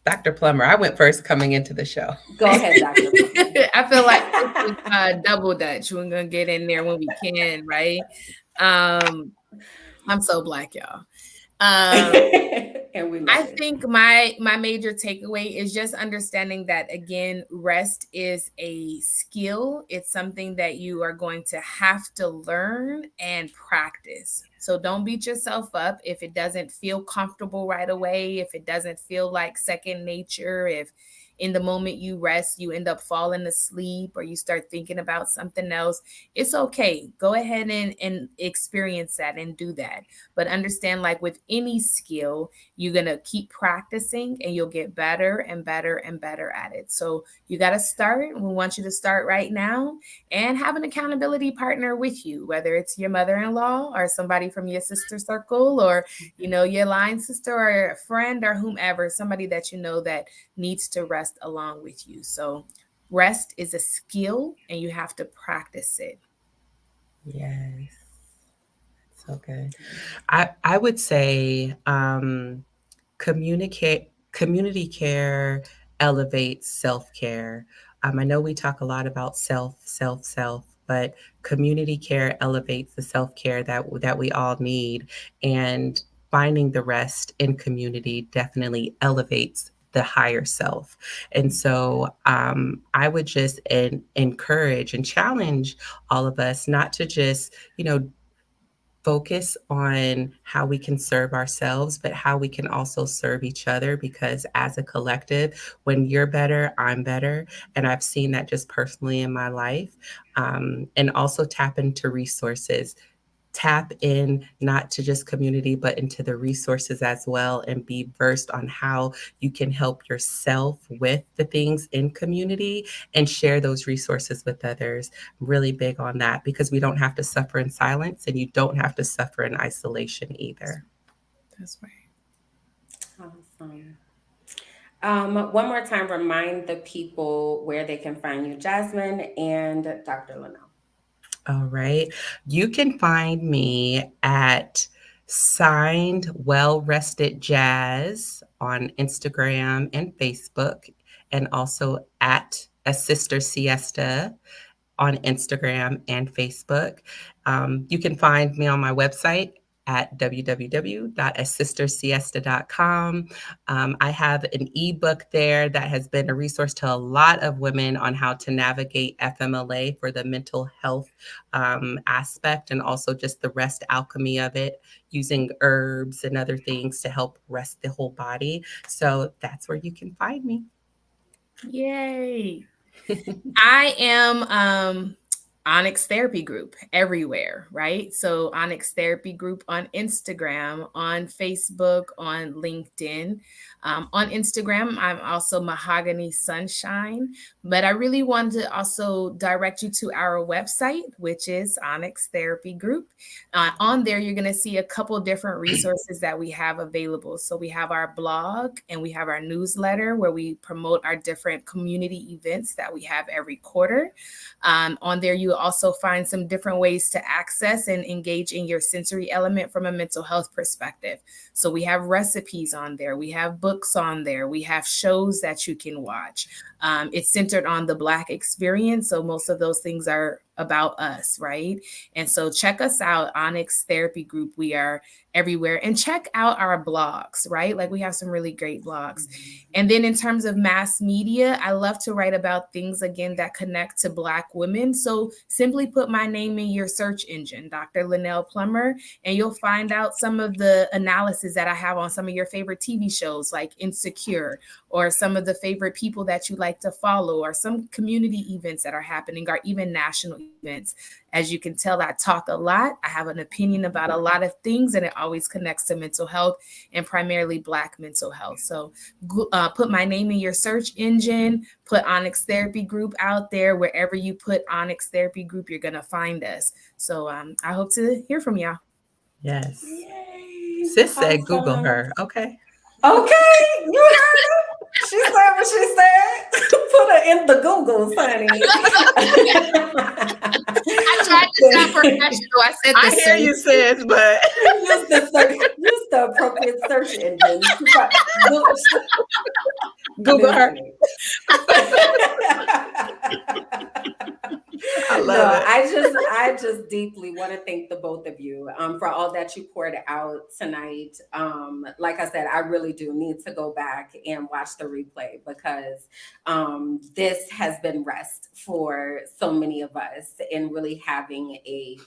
Dr. Plummer, I went first coming into the show. Go ahead, Dr. Plummer. I feel like this is double Dutch. We're gonna get in there when we can, right? I'm so black, y'all. And we I love it. think my major takeaway is just understanding that, again, rest is a skill. It's something that you are going to have to learn and practice. So don't beat yourself up if it doesn't feel comfortable right away, if it doesn't feel like second nature, if in the moment you rest, you end up falling asleep or you start thinking about something else. It's okay. Go ahead and experience that and do that. But understand, like with any skill, you're going to keep practicing and you'll get better and better and better at it. So you got to start. We want you to start right now and have an accountability partner with you, whether it's your mother-in-law or somebody from your sister circle or, your line sister or a friend or whomever, somebody that you know that needs to rest along with you. So rest is a skill and you have to practice it. Yes. So good. I would say community care elevates self-care. I know we talk a lot about self, but community care elevates the self-care that we all need, and finding the rest in community definitely elevates the higher self. And so I would just encourage and challenge all of us not to just, focus on how we can serve ourselves, but how we can also serve each other. Because as a collective, when you're better, I'm better. And I've seen that just personally in my life. And also tap into resources. Tap in not to just community, but into the resources as well, and be versed on how you can help yourself with the things in community and share those resources with others. I'm really big on that because we don't have to suffer in silence and you don't have to suffer in isolation either. That's right. Awesome. One more time, remind the people where they can find you, Jasmine and Dr. Linnell. All right. You can find me at Signed Well Rested Jazz on Instagram and Facebook, and also at A Sister Siesta on Instagram and Facebook. You can find me on my website at www.asistersiesta.com. I have an ebook there that has been a resource to a lot of women on how to navigate FMLA for the mental health aspect, and also just the rest alchemy of it, using herbs and other things to help rest the whole body. So that's where you can find me. Yay. I am Onyx Therapy Group everywhere, right? So Onyx Therapy Group on Instagram, on Facebook, on LinkedIn. On Instagram, I'm also Mahogany Sunshine, but I really wanted to also direct you to our website, which is Onyx Therapy Group. On there, you're going to see a couple different resources that we have available. So we have our blog and we have our newsletter where we promote our different community events that we have every quarter. On there, you also find some different ways to access and engage in your sensory element from a mental health perspective. So we have recipes on there. We have books on there. We have shows that you can watch. It's centered on the Black experience. So most of those things are about us, right? And so check us out, Onyx Therapy Group. We are everywhere. And check out our blogs, right? Like we have some really great blogs. And then in terms of mass media, I love to write about things, again, that connect to Black women. So simply put my name in your search engine, Dr. Linnell Plummer, and you'll find out some of the analysis that I have on some of your favorite TV shows like Insecure or some of the favorite people that you like to follow, or some community events that are happening, or even national events. As you can tell, I talk a lot. I have an opinion about a lot of things, and it always connects to mental health and primarily Black mental health. So put my name in your search engine, put Onyx Therapy Group out there. Wherever you put Onyx Therapy Group, you're going to find us. So I hope to hear from y'all. Yes. Yay. Sis said Google Awesome. her. Okay. Okay, you heard her. She said what she said. Put her in the Googles, honey. I tried to sound professional. I said the I hear same. you, sis, but Use the appropriate search engine. Google her. I love No, it. I just deeply want to thank the both of you for all that you poured out tonight. Like I said, I really do need to go back and watch the replay because this has been rest for so many of us in really having a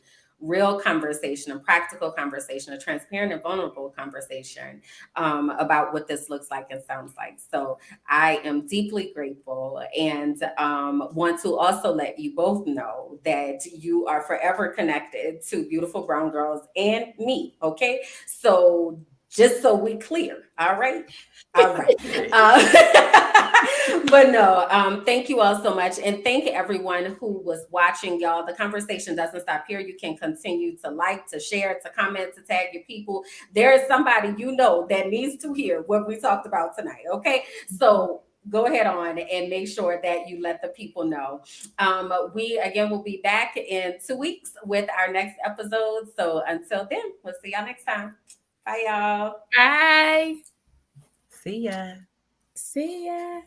real conversation, a practical conversation, a transparent and vulnerable conversation about what this looks like and sounds like. So I am deeply grateful and want to also let you both know that you are forever connected to Beautiful Brown Girls and me. Okay. So just so we clear. All right. All right. But no, thank you all so much. And thank everyone who was watching, y'all. The conversation doesn't stop here. You can continue to like, to share, to comment, to tag your people. There is somebody you know that needs to hear what we talked about tonight. Okay. So go ahead on and make sure that you let the people know. We again will be back in 2 weeks with our next episode. So until then, we'll see y'all next time. Bye, y'all. Bye. See ya. See ya.